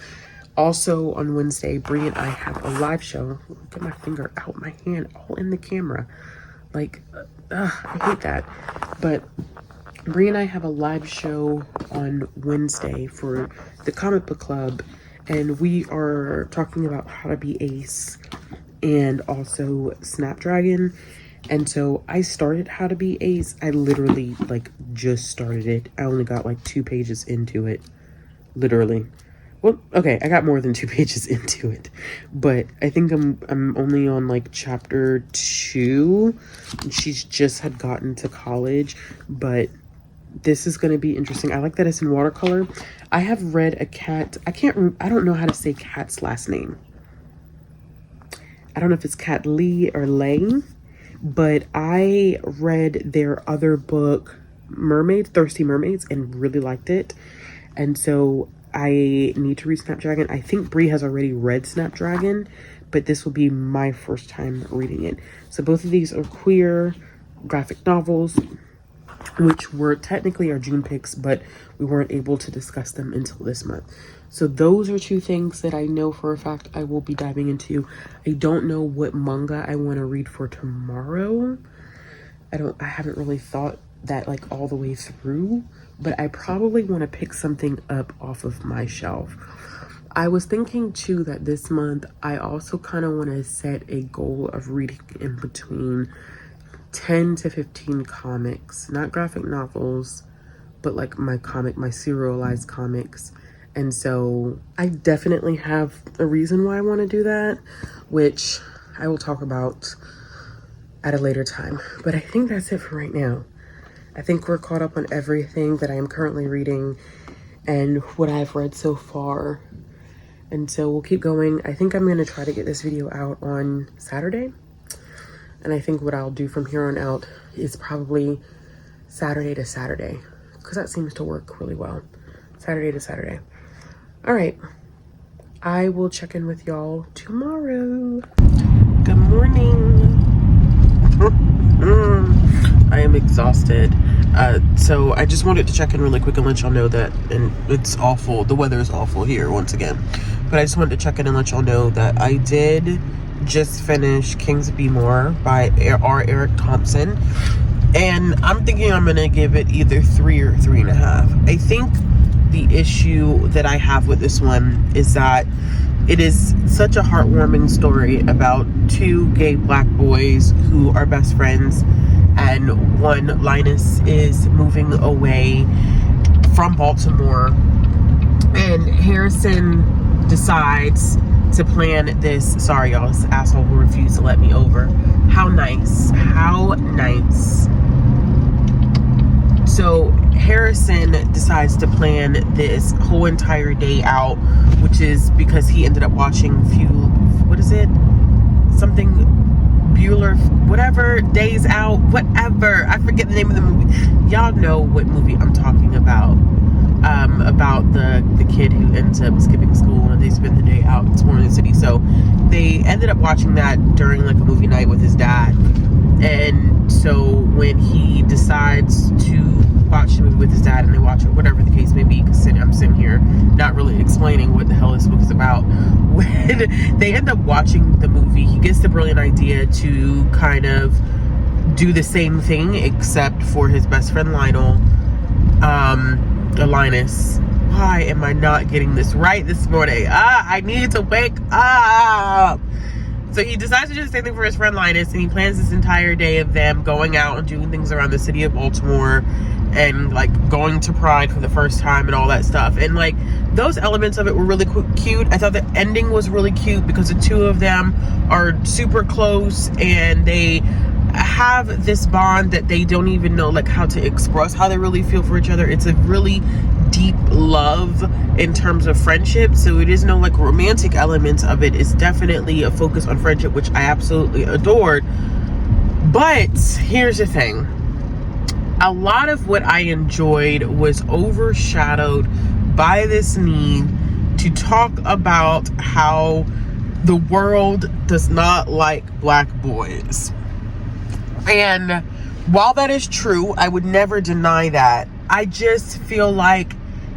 A: Also on Wednesday, Bree and I have a live show. Get my finger out my hand, all in the camera. Like, I hate that. But Bree and I have a live show on Wednesday for the comic book club. And we are talking about how to be Ace and also Snapdragon. And so I started How to Be Ace. I literally like just started it. I only got like 2 pages into it. Literally. Well, okay, I got more than 2 pages into it. But I think I'm only on like chapter 2. She's just had gotten to college, but this is going to be interesting. I like that it's in watercolor. I have read a cat. I don't know how to say Cat's last name. I don't know if it's Cat Lee or Lane. But I read their other book, Thirsty Mermaids, and really liked it. And so I need to read Snapdragon. I think Bree has already read Snapdragon, but this will be my first time reading it. So both of these are queer graphic novels, which were technically our June picks, but we weren't able to discuss them until this month. So those are 2 things that I know for a fact I will be diving into. I don't know what manga I want to read for tomorrow. I haven't really thought that like all the way through, but I probably want to pick something up off of my shelf. I was thinking too that this month I also kind of want to set a goal of reading in between 10 to 15 comics, not graphic novels, but like my serialized comics. And so I definitely have a reason why I want to do that, which I will talk about at a later time. But I think that's it for right now. I think we're caught up on everything that I am currently reading and what I've read so far. And so we'll keep going. I think I'm going to try to get this video out on Saturday. And I think what I'll do from here on out is probably Saturday to Saturday, because that seems to work really well. Saturday to Saturday. All right. I will check in with y'all tomorrow. Good morning. I am exhausted. So I just wanted to check in really quick and let y'all know that, and it's awful. The weather is awful here once again. But I just wanted to check in and let y'all know that I did just finish Kings Be More by R. Eric Thompson. And I'm thinking I'm going to give it either 3 or 3.5. I think the issue that I have with this one is that it is such a heartwarming story about 2 gay black boys who are best friends, and one, Linus, is moving away from Baltimore, and Harrison decides to plan this. Sorry y'all, this asshole will refuse to let me over. How nice. So Harrison decides to plan this whole entire day out, which is because he ended up watching something Bueller, whatever, Days Out, whatever, I forget the name of the movie. Y'all know what movie I'm talking about the kid who ends up skipping school and they spend the day out exploring the city. So they ended up watching that during like a movie night with his dad. And so when he decides to watch the movie with his dad and they watch it, whatever the case may be, because I'm sitting here not really explaining what the hell this book is about. When they end up watching the movie, he gets the brilliant idea to kind of do the same thing, except for his best friend Linus. Why am I not getting this right this morning? I need to wake up. So he decides to do the same thing for his friend Linus, and he plans this entire day of them going out and doing things around the city of Baltimore and like going to Pride for the first time and all that stuff. And like those elements of it were really cute. I thought the ending was really cute because the 2 of them are super close and they have this bond that they don't even know like how to express how they really feel for each other. It's a really deep love in terms of friendship, so it is no like romantic elements of it. It's definitely a focus on friendship, which I absolutely adored. But here's the thing, a lot of what I enjoyed was overshadowed by this need to talk about how the world does not like black boys. And while that is true, I would never deny that. I just feel like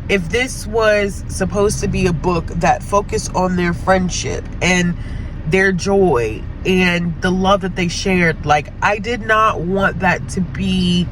A: if this was supposed to be a book that focused on their friendship and their joy and the love that they shared, like, I did not want that to be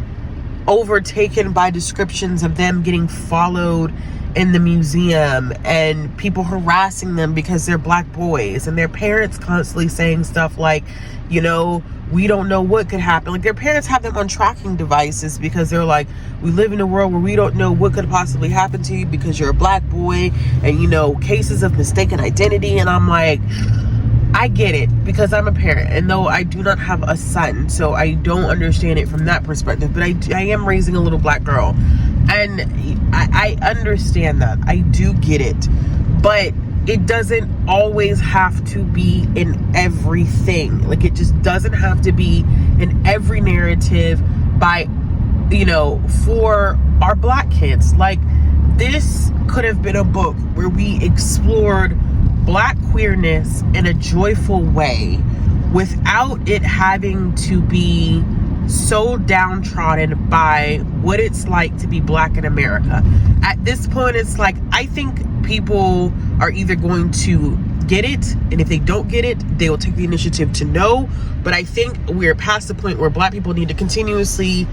A: overtaken by descriptions of them getting followed in the museum and people harassing them because they're black boys, and their parents constantly saying stuff like, you know, we don't know what could happen. Like, their parents have them on tracking devices because they're like, we live in a world where we don't know what could possibly happen to you because you're a black boy, and, you know, cases of mistaken identity. And I'm like, I get it, because I'm a parent, and though I do not have a son, so I don't understand it from that perspective, but I am raising a little black girl, and I understand that. I do get it, but it doesn't always have to be in everything. Like, it just doesn't have to be in every narrative by, you know, for our black kids. Like, this could have been a book where we explored black queerness in a joyful way without it having to be so downtrodden by what it's like to be black in America. At this point, it's like, I think people are either going to get it, and if they don't get it, they will take the initiative to know. But I think we're past the point where black people need to continuously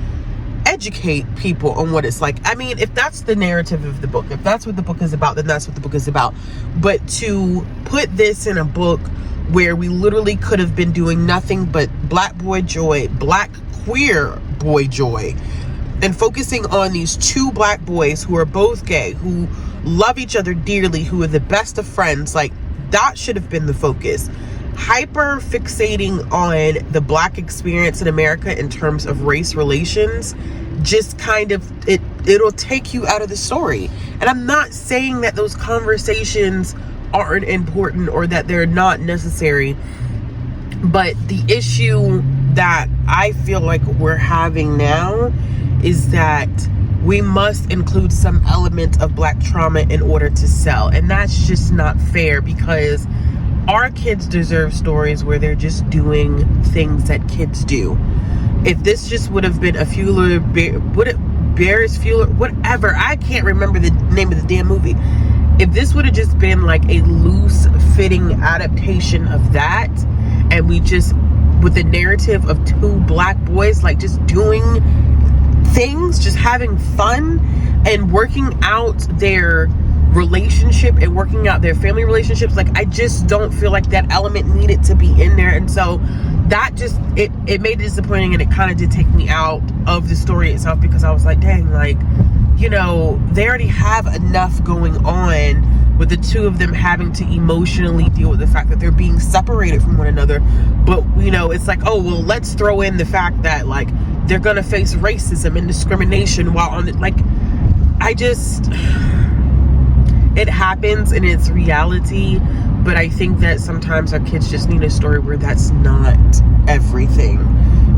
A: educate people on what it's like. I mean, if that's the narrative of the book, if that's what the book is about, then that's what the book is about. But to put this in a book where we literally could have been doing nothing but black boy joy, black queer boy joy, and focusing on these two black boys who are both gay, who love each other dearly, who are the best of friends, like, that should have been the focus. Hyper fixating on the black experience in America in terms of race relations just kind of, it'll take you out of the story. And I'm not saying that those conversations aren't important or that they're not necessary, but the issue that I feel like we're having now is that we must include some element of black trauma in order to sell, and that's just not fair, because our kids deserve stories where they're just doing things that kids do. If this just would have been a Ferris Bueller, whatever, I can't remember the name of the damn movie. If this would have just been like a loose fitting adaptation of that, and we just, with the narrative of two black boys, like, just doing things, just having fun and working out their relationship and working out their family relationships, like, I just don't feel like that element needed to be in there. And so that just, it made it disappointing, and it kind of did take me out of the story itself, because I was like, dang, like, you know, they already have enough going on with the two of them having to emotionally deal with the fact that they're being separated from one another. But, you know, it's like, oh, well, let's throw in the fact that, like, they're gonna face racism and discrimination while on it. Like, I just, it happens and it's reality, but I think that sometimes our kids just need a story where that's not everything,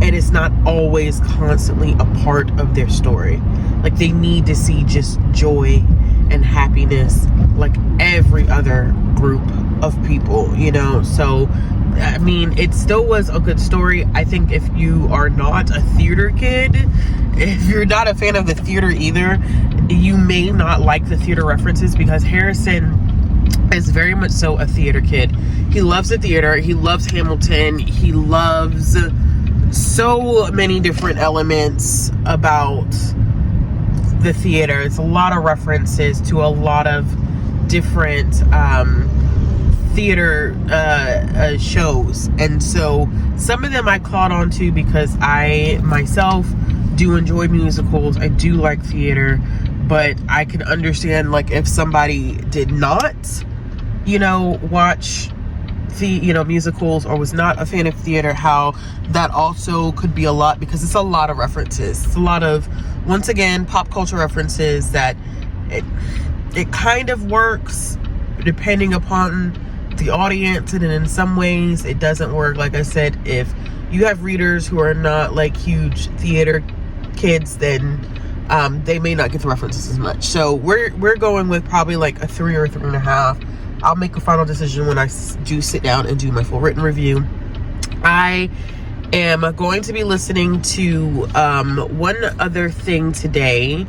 A: and it's not always constantly a part of their story. Like, they need to see just joy and happiness like every other group of people, you know? So, I mean, it still was a good story. I think if you are not a theater kid, if you're not a fan of the theater either, you may not like the theater references, because Harrison is very much so a theater kid. He loves the theater. He loves Hamilton. He loves so many different elements about the theater. It's a lot of references to a lot of different theater shows, and so some of them I caught on to because I myself do enjoy musicals. I do like theater, but I can understand, like, if somebody did not, you know, watch the, you know, musicals, or was not a fan of theater, how that also could be a lot, because it's a lot of references. It's a lot of, once again, pop culture references that it kind of works depending upon the audience, and in some ways it doesn't work. Like I said, if you have readers who are not like huge theater kids, then they may not get the references as much. So we're going with probably like a 3 or 3.5. I'll make a final decision when I do sit down and do my full written review. I am going to be listening to one other thing today.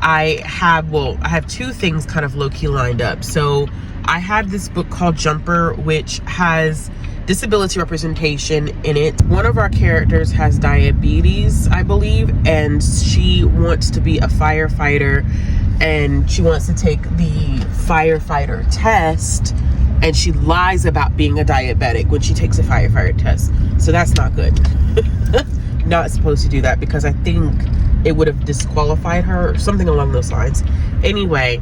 A: I have two things kind of low-key lined up. So I have this book called Jumper, which has disability representation in it. One of our characters has diabetes, I believe, and she wants to be a firefighter, and she wants to take the firefighter test, and she lies about being a diabetic when she takes a firefighter test. So that's not good. Not supposed to do that, because I think it would have disqualified her or something along those lines. Anyway,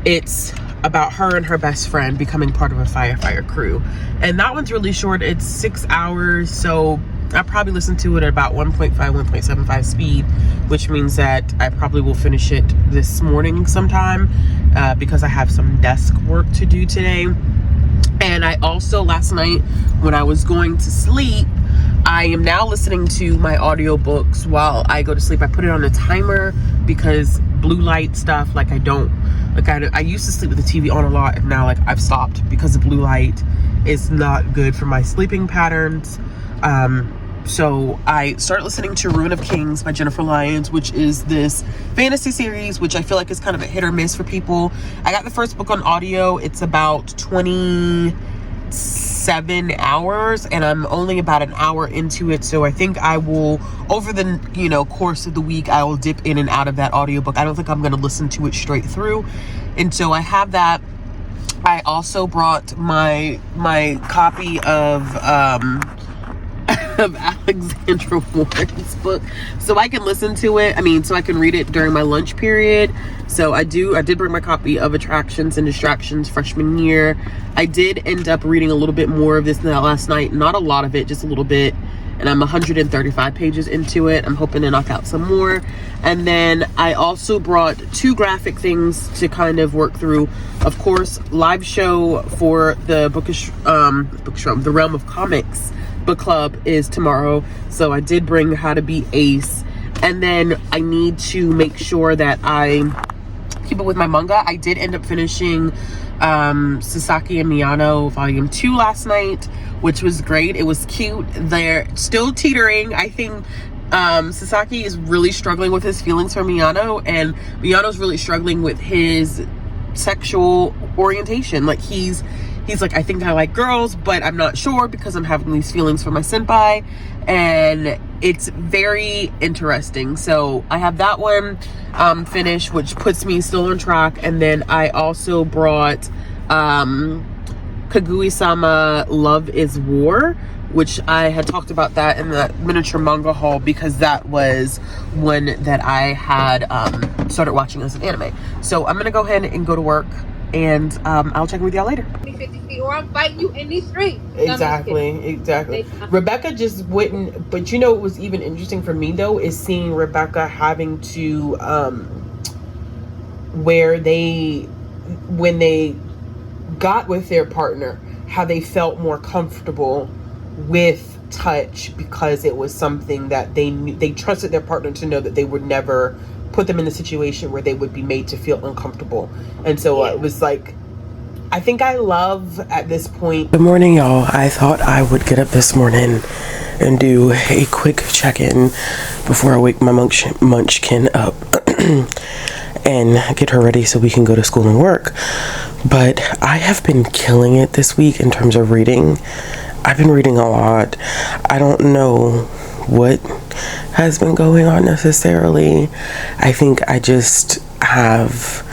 A: it's about her and her best friend becoming part of a firefighter crew, and that one's really short. It's 6 hours, so I probably listen to it at about 1.75 speed, which means that I probably will finish it this morning sometime, because I have some desk work to do today. And I also, last night when I was going to sleep, I am now listening to my audiobooks while I go to sleep. I put it on a timer because blue light stuff, I used to sleep with the TV on a lot, and now I've stopped because the blue light is not good for my sleeping patterns. So I started listening to Ruin of Kings by Jennifer Lyons, which is this fantasy series, which I feel like is kind of a hit or miss for people. I got the first book on audio. It's about 27 hours, and I'm only about an hour into it. So I think I will, over the course of the week, I will dip in and out of that audiobook. I don't think I'm going to listen to it straight through. And so I have that. I also brought my copy of Alexandra Warren's book, so I can listen to it. So I can read it during my lunch period. So I did bring my copy of Attractions and Distractions freshman year. I did end up reading a little bit more of this last night. Not a lot of it, just a little bit. And I'm 135 pages into it. I'm hoping to knock out some more. And then I also brought two graphic things to kind of work through. Of course, live show for the Bookishrealm, the Realm of Comics book club is tomorrow. So I did bring How to Be Ace. And then I need to make sure that I keep it with my manga. I did end up finishing Sasaki Miyano volume 2 last night, which was great. It was cute. They're still teetering. I think Sasaki is really struggling with his feelings for Miyano, and Miyano's really struggling with his sexual orientation. He's like, I think I like girls, but I'm not sure because I'm having these feelings for my senpai, and it's very interesting. So I have that one finished, which puts me still on track. And then I also brought Kagui-sama Love is War, which I had talked about that in the miniature manga haul, because that was one that I had started watching as an anime. So I'm gonna go ahead and go to work, and I'll check in with y'all later.
B: 50 feet, or I'm fighting you in these streets.
A: Exactly. Rebecca just wouldn't. But what was even interesting for me though is seeing Rebecca having to when they got with their partner, how they felt more comfortable with touch, because it was something that they knew, they trusted their partner to know that they would never put them in a situation where they would be made to feel uncomfortable. And so it was like, I think I love at this point. Good morning, y'all. I thought I would get up this morning and do a quick check-in before I wake my munchkin up and get her ready so we can go to school and work. But I have been killing it this week in terms of reading. I've been reading a lot. I don't know what has been going on necessarily. I think I just have,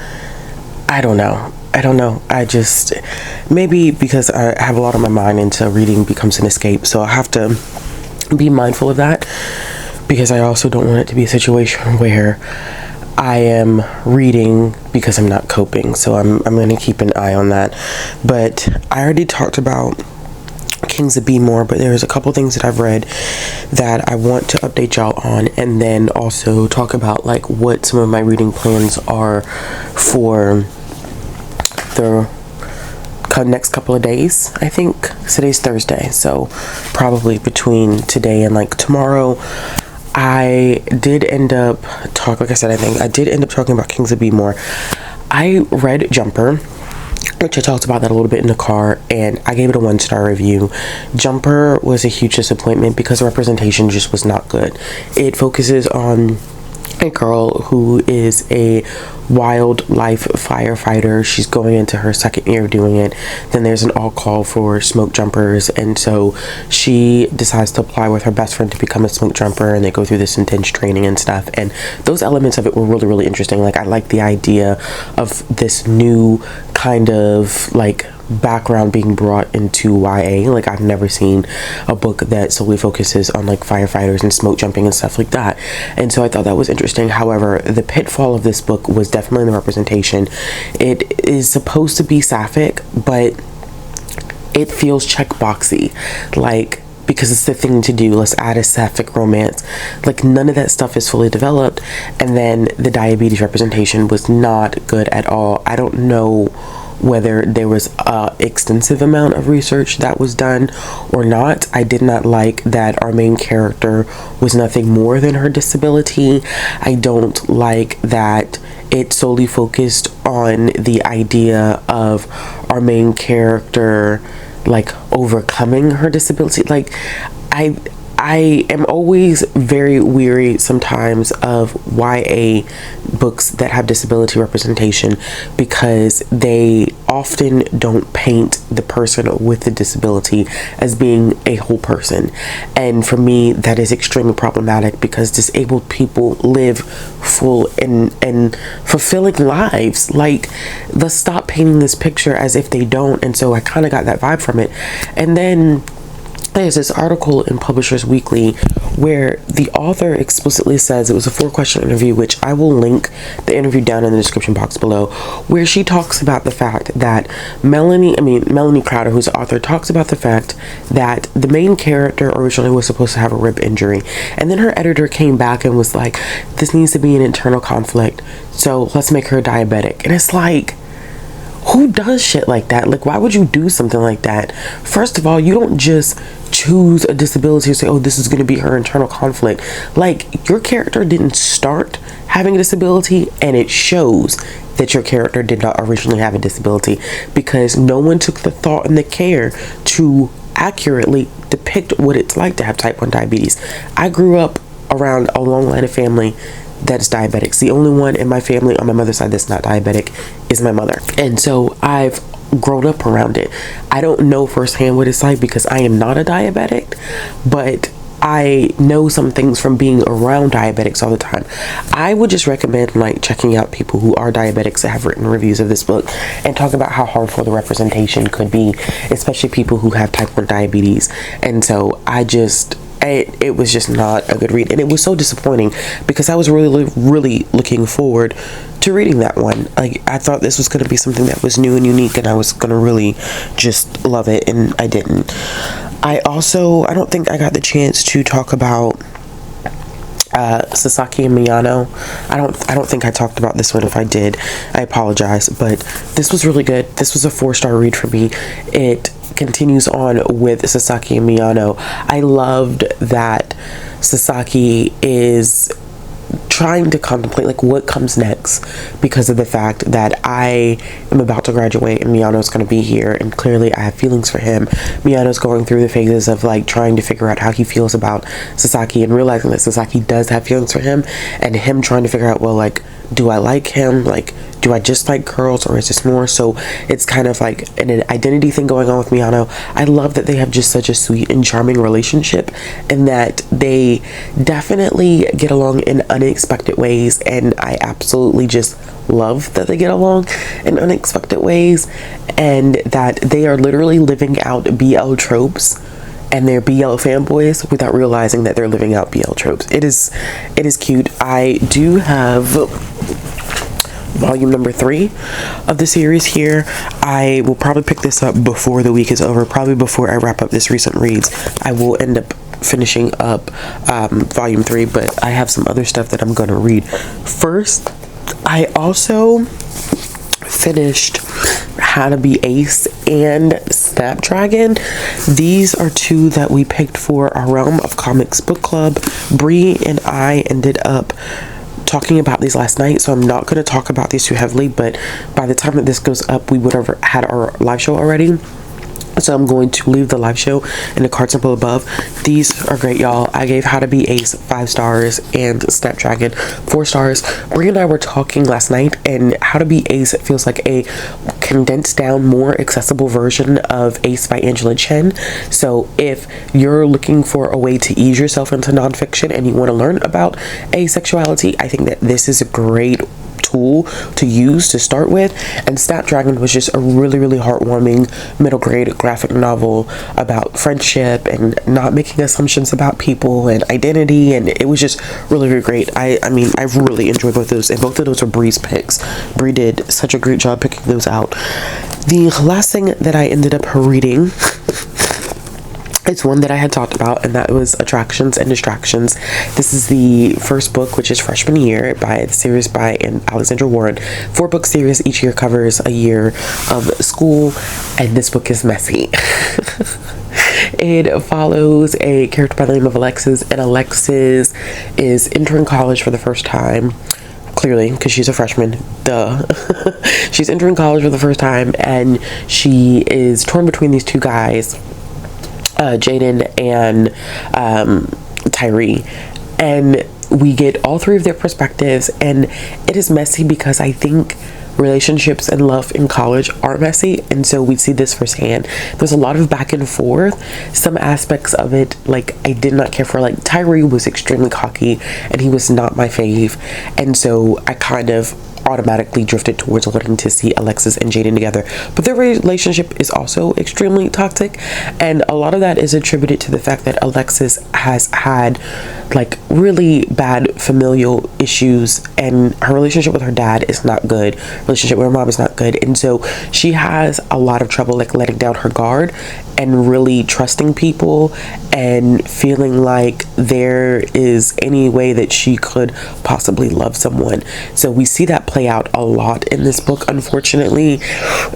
A: I don't know. I just, maybe because I have a lot on my mind, and so reading becomes an escape. So I have to be mindful of that, because I also don't want it to be a situation where I am reading because I'm not coping. So I'm going to keep an eye on that. But I already talked about Kings of Be More, but there's a couple things that I've read that I want to update y'all on, and then also talk about what some of my reading plans are for the next couple of days. I think today's Thursday, so probably between today and tomorrow. I did end up talking about Kings of Be More. I read Jumper. which I talked about that a little bit in the car, and I gave it a 1-star review. Jumper was a huge disappointment because the representation just was not good. It focuses on a girl who is a wildlife firefighter. She's going into her second year of doing it. Then there's an all call for smoke jumpers, and so she decides to apply with her best friend to become a smoke jumper, and they go through this intense training and stuff. And those elements of it were really, really interesting. Like, I like the idea of this new kind of like background being brought into YA. Like, I've never seen a book that solely focuses on like firefighters and smoke jumping and stuff like that, and so I thought that was interesting. However, the pitfall of this book was definitely the representation. It is supposed to be sapphic, but it feels checkboxy, like, because it's the thing to do. Let's add a sapphic romance. Like, none of that stuff is fully developed. And then the diabetes representation was not good at all. I don't know whether there was a extensive amount of research that was done or not. I did not like that our main character was nothing more than her disability. I don't like that it solely focused on the idea of our main character like overcoming her disability. Like, I am always very weary sometimes of YA books that have disability representation because they often don't paint the person with the disability as being a whole person. And for me, that is extremely problematic because disabled people live full and fulfilling lives. Like, let's stop painting this picture as if they don't. And so I kind of got that vibe from it. And then there's this article in Publishers Weekly where the author explicitly says, it was a 4-question interview, which I will link the interview down in the description box below, where she talks about the fact that Melanie Crowder, who's the author, talks about the fact that the main character originally was supposed to have a rib injury, and then her editor came back and was like, this needs to be an internal conflict, so let's make her diabetic. And it's like, who does shit like that? Like, why would you do something like that? First of all, you don't just choose a disability and say, oh, this is going to be her internal conflict. Like, your character didn't start having a disability, and it shows that your character did not originally have a disability because no one took the thought and the care to accurately depict what it's like to have type 1 diabetes. I grew up around a long line of family that's diabetics. The only one in my family on my mother's side that's not diabetic is my mother. And so I've grown up around it. I don't know firsthand what it's like because I am not a diabetic, but I know some things from being around diabetics all the time. I would just recommend like checking out people who are diabetics that have written reviews of this book and talk about how harmful the representation could be, especially people who have type 1 diabetes. And so it was just not a good read, and it was so disappointing because I was really looking forward to reading that one. Like, I thought this was going to be something that was new and unique, and I was going to really just love it, and I didn't. I don't think I got the chance to talk about Sasaki Miyano. I don't think I talked about this one. If I did, I apologize, but this was really good. This was a 4-star read for me. It continues on with Sasaki Miyano. I loved that Sasaki is trying to contemplate like what comes next because of the fact that I am about to graduate and Miyano's going to be here, and clearly I have feelings for him. Miyano's going through the phases of like trying to figure out how he feels about Sasaki and realizing that Sasaki does have feelings for him, and him trying to figure out, well, like, do I like him? Like, do I just like girls, or is this more? So it's kind of like an identity thing going on with Miyano. I love that they have just such a sweet and charming relationship, and that they definitely get along in unexpected ways, and I absolutely just love that they get along in unexpected ways, and that they are literally living out BL tropes, and they're BL fanboys without realizing that they're living out BL tropes. It is cute. I do have volume number 3 of the series here. I will probably pick this up before the week is over, probably before I wrap up this recent reads. I will end up finishing up volume 3, but I have some other stuff that I'm going to read. First, I also finished How to Be Ace and Snapdragon. These are 2 that we picked for our Realm of Comics book club. Bree and I ended up talking about these last night, so I'm not going to talk about these too heavily, but by the time that this goes up, we would have had our live show already. So I'm going to leave the live show in the card symbol above. These are great, y'all. I gave How to Be Ace 5 stars and Snapdragon 4 stars. Brie and I were talking last night, and How to Be Ace feels like a condensed down, more accessible version of Ace by Angela Chen. So if you're looking for a way to ease yourself into nonfiction and you want to learn about asexuality, I think that this is a great tool to use to start with. And Snapdragon was just a really, really heartwarming middle grade graphic novel about friendship and not making assumptions about people and identity, and it was just really, really great. I mean, I really enjoyed both of those, and both of those were Brie's picks. Brie did such a great job picking those out. The last thing that I ended up reading, it's one that I had talked about, and that was Attractions and Distractions. This is the first book, which is freshman year, by the series by Alexandra Warren. 4-book series. Each year covers a year of school, and this book is messy. It follows a character by the name of Alexis, and Alexis is entering college for the first time. Clearly, because she's a freshman, duh. She's entering college for the first time, and she is torn between these two guys, Jaden and Tyree, and we get all three of their perspectives, and it is messy because I think relationships and love in college are messy, and so we see this firsthand. There's a lot of back and forth. Some aspects of it, like, I did not care for. Like, Tyree was extremely cocky and he was not my fave, and so I kind of automatically drifted towards wanting to see Alexis and Jaden together. But their relationship is also extremely toxic, and a lot of that is attributed to the fact that Alexis has had like really bad familial issues, and her relationship with her dad is not good, relationship with her mom is not good, and so she has a lot of trouble like letting down her guard and really trusting people and feeling like there is any way that she could possibly love someone. So we see that play out a lot in this book, unfortunately,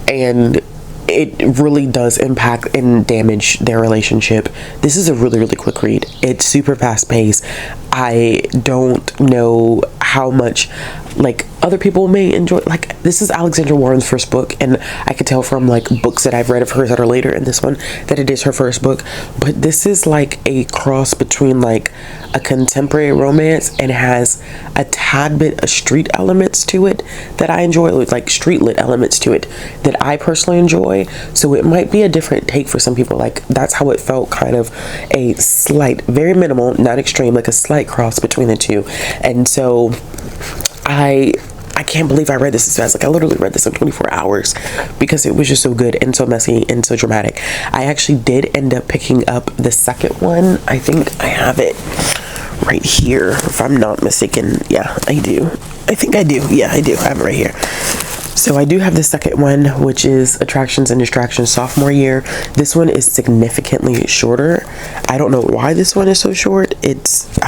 A: and it really does impact and damage their relationship. This is a really, really quick read. It's super fast paced. I don't know how much like other people may enjoy. Like, this is Alexandra Warren's first book, and I could tell from like books that I've read of hers that are later in this one that it is her first book. But this is like a cross between like a contemporary romance and has a tad bit of street elements to it that I enjoy, like street lit elements to it that I personally enjoy. So it might be a different take for some people. Like, that's how it felt, kind of a slight, very minimal, not extreme, like a slight cross between the two. And so I can't believe I read this as fast. Like, I literally read this in 24 hours because it was just so good and so messy and so dramatic. I actually did end up picking up the second one. I think I have it right here, if I'm not mistaken. Yeah, I do. I think I do. Yeah, I do. I have it right here. So I do have the second one, which is Attractions and Distractions sophomore year. This one is significantly shorter. I don't know why this one is so short. I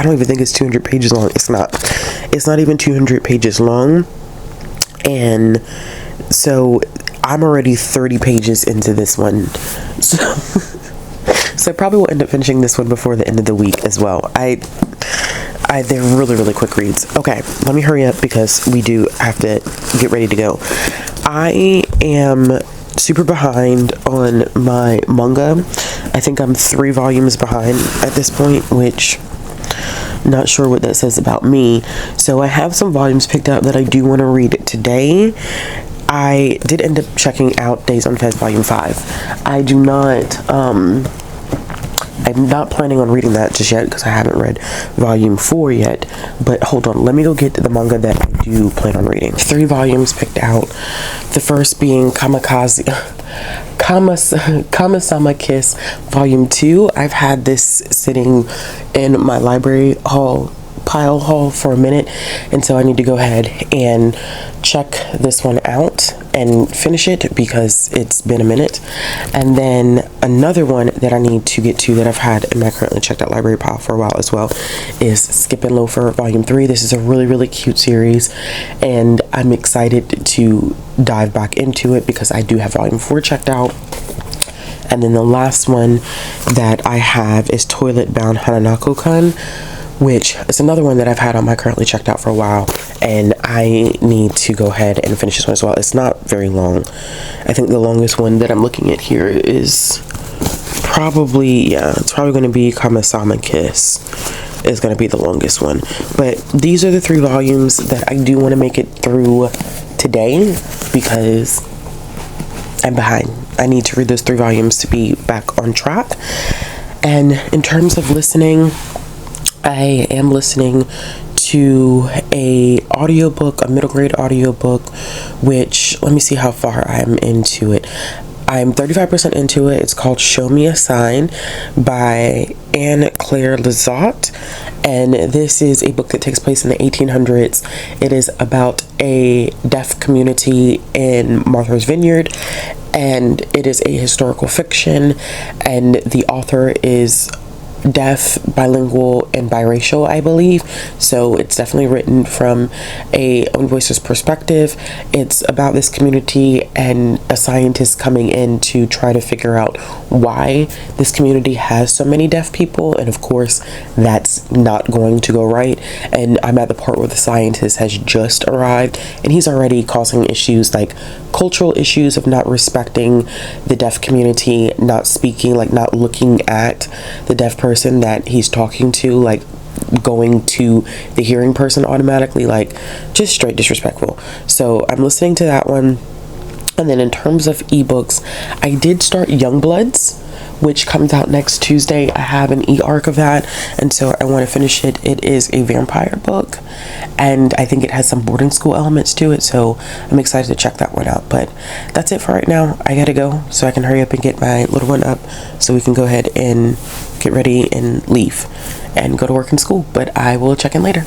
A: don't even think it's 200 pages long. It's not even 200 pages long. And so I'm already 30 pages into this one. So I probably will end up finishing this one before the end of the week as well. They're really, really quick reads. Okay, let me hurry up because we do have to get ready to go. I am super behind on my manga. I think I'm 3 volumes behind at this point, which not sure what that says about me. So I have some volumes picked up that I do want to read today. I did end up checking out Days on Fez Volume 5. I'm not planning on reading that just yet because I haven't read Volume 4 yet. But hold on, let me go get the manga that I do plan on reading. 3 volumes picked out. The first being Kama-sama Kiss Volume 2. I've had this sitting in my library pile haul for a minute, and so I need to go ahead and check this one out and finish it because it's been a minute. And then another one that I need to get to that I've had in my currently checked out library pile for a while as well is Skip and Loafer Volume 3. This is a really, really cute series, and I'm excited to dive back into it because I do have Volume 4 checked out. And then the last one that I have is Toilet Bound Hanako-Kun, which is another one that I've had on my currently checked out for a while, and I need to go ahead and finish this one as well. It's not very long. I think the longest one that I'm looking at here is probably, it's probably going to be Kamisama Kiss is going to be the longest one. But these are the 3 volumes that I do want to make it through today because I'm behind. I need to read those 3 volumes to be back on track. And in terms of listening, I am listening to a middle grade audiobook, which, let me see how far I'm into it. I'm 35% into it. It's called Show Me a Sign by Anne-Claire Lizotte, and this is a book that takes place in the 1800s. It is about a deaf community in Martha's Vineyard, and it is a historical fiction, and the author is deaf, bilingual, and biracial, I believe. So it's definitely written from a own voices perspective. It's about this community and a scientist coming in to try to figure out why this community has so many deaf people, and of course that's not going to go right. And I'm at the part where the scientist has just arrived, and he's already causing issues, like cultural issues of not respecting the deaf community, not speaking, like not looking at the deaf person that he's talking to, like going to the hearing person automatically, like just straight disrespectful. So I'm listening to that one. And then in terms of ebooks, I did start Youngbloods, which comes out next Tuesday. I have an e-arc of that, and so I want to finish it. It is a vampire book, and I think it has some boarding school elements to it, so I'm excited to check that one out. But that's it for right now. I gotta go so I can hurry up and get my little one up so we can go ahead and get ready and leave and go to work and school. But I will check in later.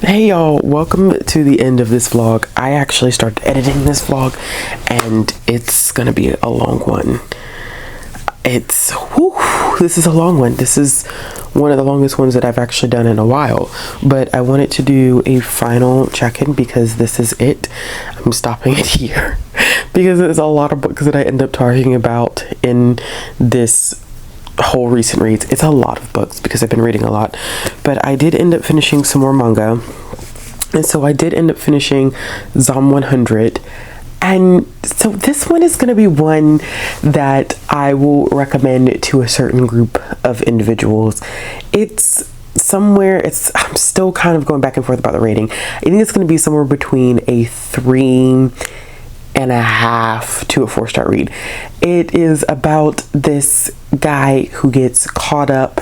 A: Hey y'all, welcome to the end of this vlog. I actually started editing this vlog and it's gonna be a long one. This is a long one. This is one of the longest ones that I've actually done in a while, but I wanted to do a final check-in because this is it. I'm stopping it here because there's a lot of books that I end up talking about in this whole recent reads. It's a lot of books because I've been reading a lot, but I did end up finishing some more manga, and so I did end up finishing Zom 100. And so this one is going to be one that I will recommend to a certain group of individuals. It's somewhere, I'm still kind of going back and forth about the rating. I think it's going to be somewhere between a 3.5 to a 4-star read. It is about this guy who gets caught up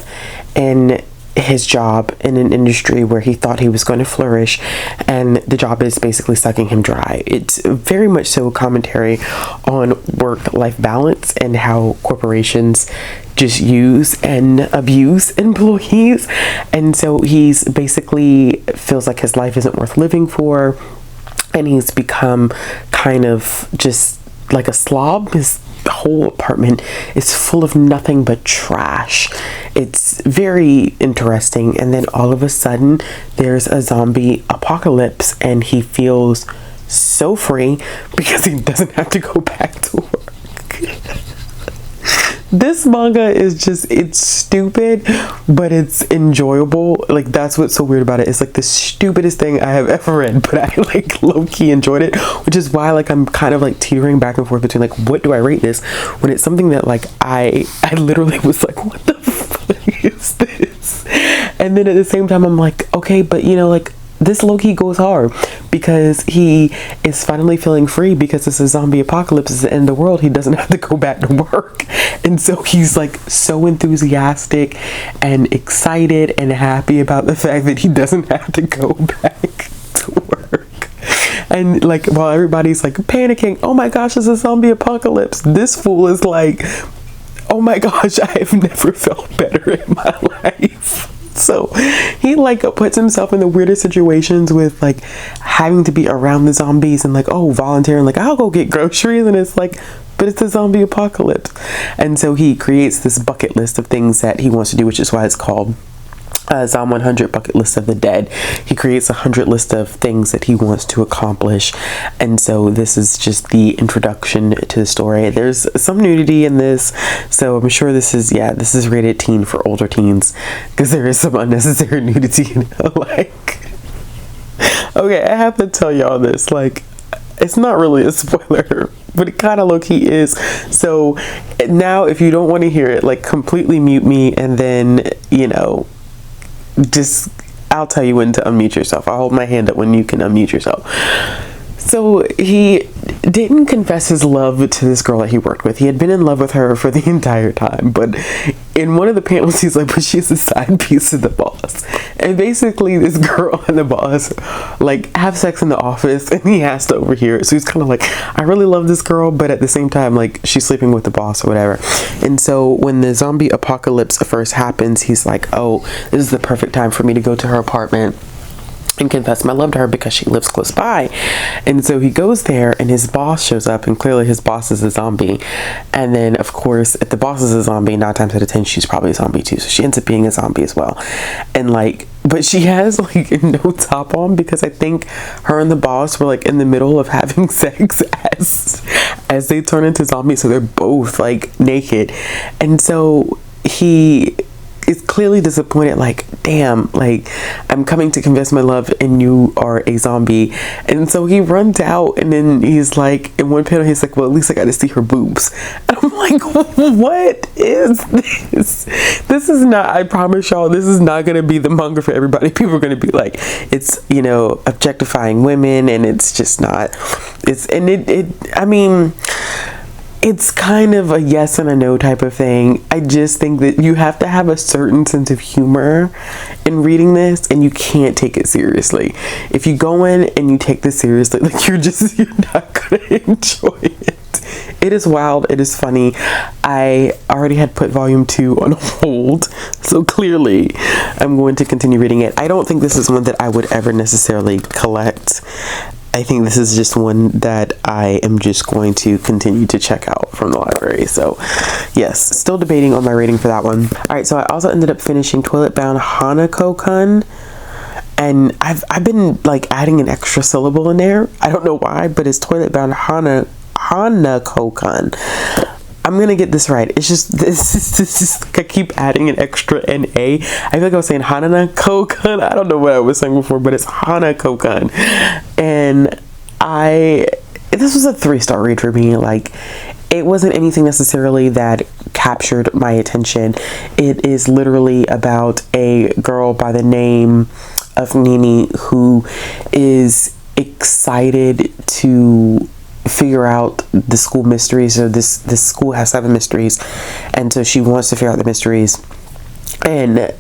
A: in his job in an industry where he thought he was going to flourish, and the job is basically sucking him dry. It's very much so a commentary on work-life balance and how corporations just use and abuse employees, and so he's basically feels like his life isn't worth living for, and he's become kind of just like a slob. His whole apartment is full of nothing but trash. It's very interesting, and then all of a sudden there's a zombie apocalypse and he feels so free because he doesn't have to go back to work. This manga is just, it's stupid, but it's enjoyable. Like, that's what's so weird about it. It's like the stupidest thing I have ever read, but I like low-key enjoyed it, which is why like I'm kind of like teetering back and forth between like, what do I rate this, when it's something that like I literally was like, what the fuck is this? And then at the same time I'm like, okay, but you know, like this low-key goes hard because he is finally feeling free because it's a zombie apocalypse, it's the end of the world. He doesn't have to go back to work. And so he's like so enthusiastic and excited and happy about the fact that he doesn't have to go back to work. And like, while everybody's like panicking, oh my gosh, it's a zombie apocalypse, this fool is like, oh my gosh, I have never felt better in my life. So he like puts himself in the weirdest situations with like having to be around the zombies and like, oh, volunteering, like I'll go get groceries, and it's like, but it's a zombie apocalypse. And so he creates this bucket list of things that he wants to do, which is why it's called Zom 100 bucket list of the dead. He creates 100 list of things that he wants to accomplish, and so this is just the introduction to the story. There's some nudity in this, so I'm sure this is rated teen for older teens, because there is some unnecessary nudity in it. Like, okay, I have to tell y'all this, like, it's not really a spoiler, but it kind of low-key is. So now if you don't want to hear it, like, completely mute me, and then, you know, just, I'll tell you when to unmute yourself. I'll hold my hand up when you can unmute yourself. So he didn't confess his love to this girl that he worked with. He had been in love with her for the entire time, but in one of the panels he's like, but she's a side piece of the boss. And basically this girl and the boss like have sex in the office, and he has to overhear it. So he's kind of like, I really love this girl, but at the same time, like, she's sleeping with the boss or whatever. And so when the zombie apocalypse first happens, he's like, oh, this is the perfect time for me to go to her apartment and confess my love to her because she lives close by. And so he goes there, and his boss shows up, and clearly his boss is a zombie. And then of course, if the boss is a zombie, 9 times out of 10 she's probably a zombie too, so she ends up being a zombie as well. And like, but she has like no top on, because I think her and the boss were like in the middle of having sex as they turn into zombies, so they're both like naked. And so he is clearly disappointed, like, damn, like, I'm coming to confess my love and you are a zombie. And so he runs out, and then he's like, in one panel he's like, well, at least I got to see her boobs. And I'm like, what is this? This is not, I promise y'all, this is not going to be the manga for everybody. People are going to be like, it's, you know, objectifying women, and it's just not, it's, and I mean, it's kind of a yes and a no type of thing. I just think that you have to have a certain sense of humor in reading this, and you can't take it seriously. If you go in and you take this seriously, like, you're not gonna enjoy it. It is wild. It is funny. I already had put volume 2 on hold, so clearly I'm going to continue reading it. I don't think this is one that I would ever necessarily collect. I think this is just one that I am just going to continue to check out from the library. So yes, still debating on my rating for that one. All right, so I also ended up finishing Toilet Bound Hanako-Kun, and I've been like adding an extra syllable in there. I don't know why, but it's Toilet Bound Hanako-Kun. I'm gonna get this right. It's just this I keep adding an extra NA. I feel like I was saying Hanako-Kun. I don't know what I was saying before, but it's Hanako-Kun. And this was a 3-star read for me. Like, it wasn't anything necessarily that captured my attention. It is literally about a girl by the name of Nini who is excited to figure out the school mysteries. So this school has 7 mysteries, and so she wants to figure out the mysteries. And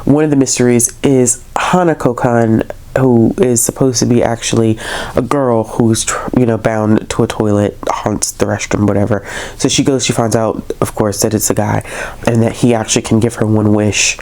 A: one of the mysteries is Hanako-Kun, who is supposed to be actually a girl who's bound to a toilet, haunts the restroom, whatever. So she finds out, of course, that it's a guy, and that he actually can give her one wish.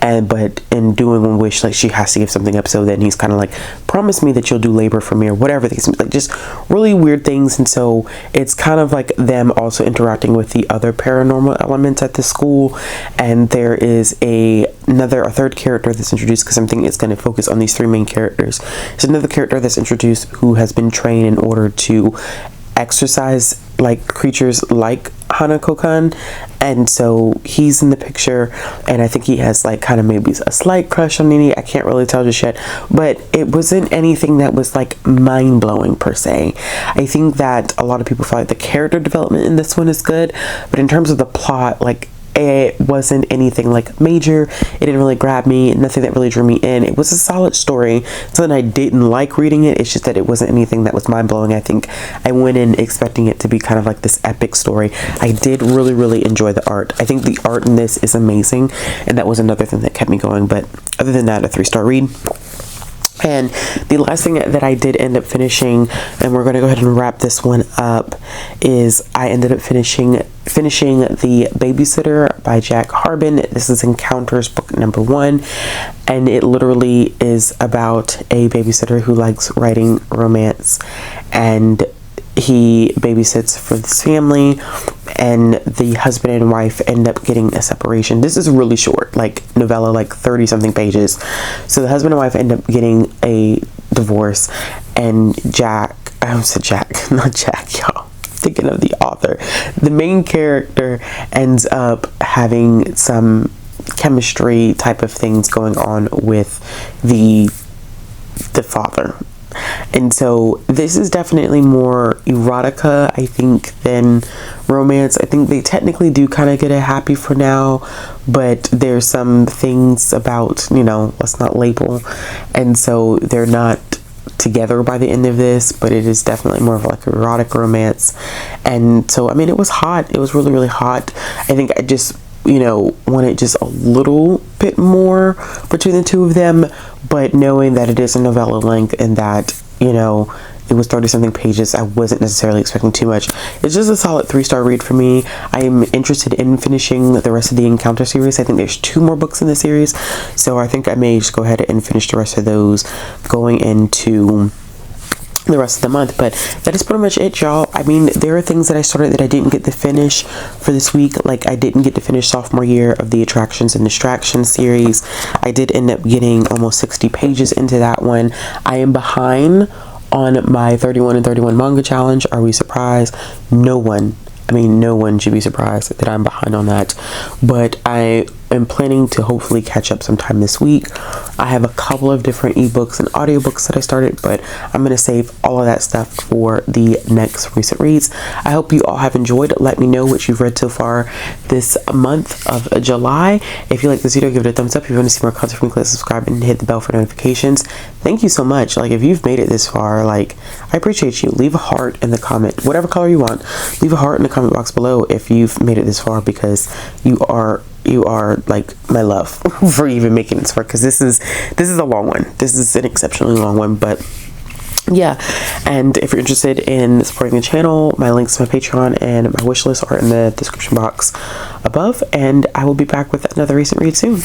A: But in doing one wish, like, she has to give something up. So then he's kind of like, promise me that you'll do labor for me, or whatever. Like, just really weird things. And so it's kind of like them also interacting with the other paranormal elements at the school. And there is a third character that's introduced, because I'm thinking it's going to focus on these 3 main characters. There's another character that's introduced who has been trained in order to exercise like creatures like Hanako-Kun, and so he's in the picture, and I think he has like kind of maybe a slight crush on Nini. I can't really tell just yet, but it wasn't anything that was like mind-blowing per se. I think that a lot of people feel like the character development in this one is good, but in terms of the plot, like, it wasn't anything like major. It didn't really grab me, nothing that really drew me in. It was a solid story. Something I didn't like reading it. It's just that it wasn't anything that was mind-blowing. I think I went in expecting it to be kind of like this epic story. I did really, really enjoy the art. I think the art in this is amazing, and that was another thing that kept me going. But other than that, a 3-star read. And the last thing that I did end up finishing, and we're going to go ahead and wrap this one up, is I ended up finishing The Babysitter by Jack Harbin. This is Encounters book number 1, and it literally is about a babysitter who likes writing romance, and he babysits for this family, and the husband and wife end up getting a separation. This is really short, like novella, like 30 something pages. So the husband and wife end up getting a divorce, and not Jack, y'all. Thinking of the author. The main character ends up having some chemistry type of things going on with the father. And so this is definitely more erotica, I think, than romance. I think they technically do kind of get a happy for now, but there's some things about, let's not label. And so they're not together by the end of this, but it is definitely more of like erotic romance. And so, I mean, it was hot. It was really, really hot. I think I just wanted just a little bit more between the two of them, but knowing that it is a novella length and that, it was 30 something pages, I wasn't necessarily expecting too much. It's just a solid 3-star read for me. I am interested in finishing the rest of the Encounter series. I think there's 2 more books in the series, so I think I may just go ahead and finish the rest of those going into the rest of the month. But that is pretty much it, y'all. I mean, there are things that I started that I didn't get to finish for this week. Like, I didn't get to finish sophomore year of the Attractions and Distractions series. I did end up getting almost 60 pages into that one. I am behind on my 31 and 31 manga challenge. Are we surprised? No one should be surprised that I'm behind on that, but I am planning to hopefully catch up sometime this week. I have a couple of different ebooks and audiobooks that I started, but I'm going to save all of that stuff for the next recent reads. I hope you all have enjoyed. Let me know what you've read so far this month of July. If you like this video, give it a thumbs up. If you want to see more content from me, click subscribe and hit the bell for notifications. Thank you so much. Like, if you've made it this far, like, I appreciate you. Leave a heart in the comment, whatever color you want. Leave a heart in the comment box below if you've made it this far, because you are like my love for even making this far, because this is a long one. This is an exceptionally long one, but yeah. And if you're interested in supporting the channel, my links to my Patreon and my wish list are in the description box above, and I will be back with another recent read soon.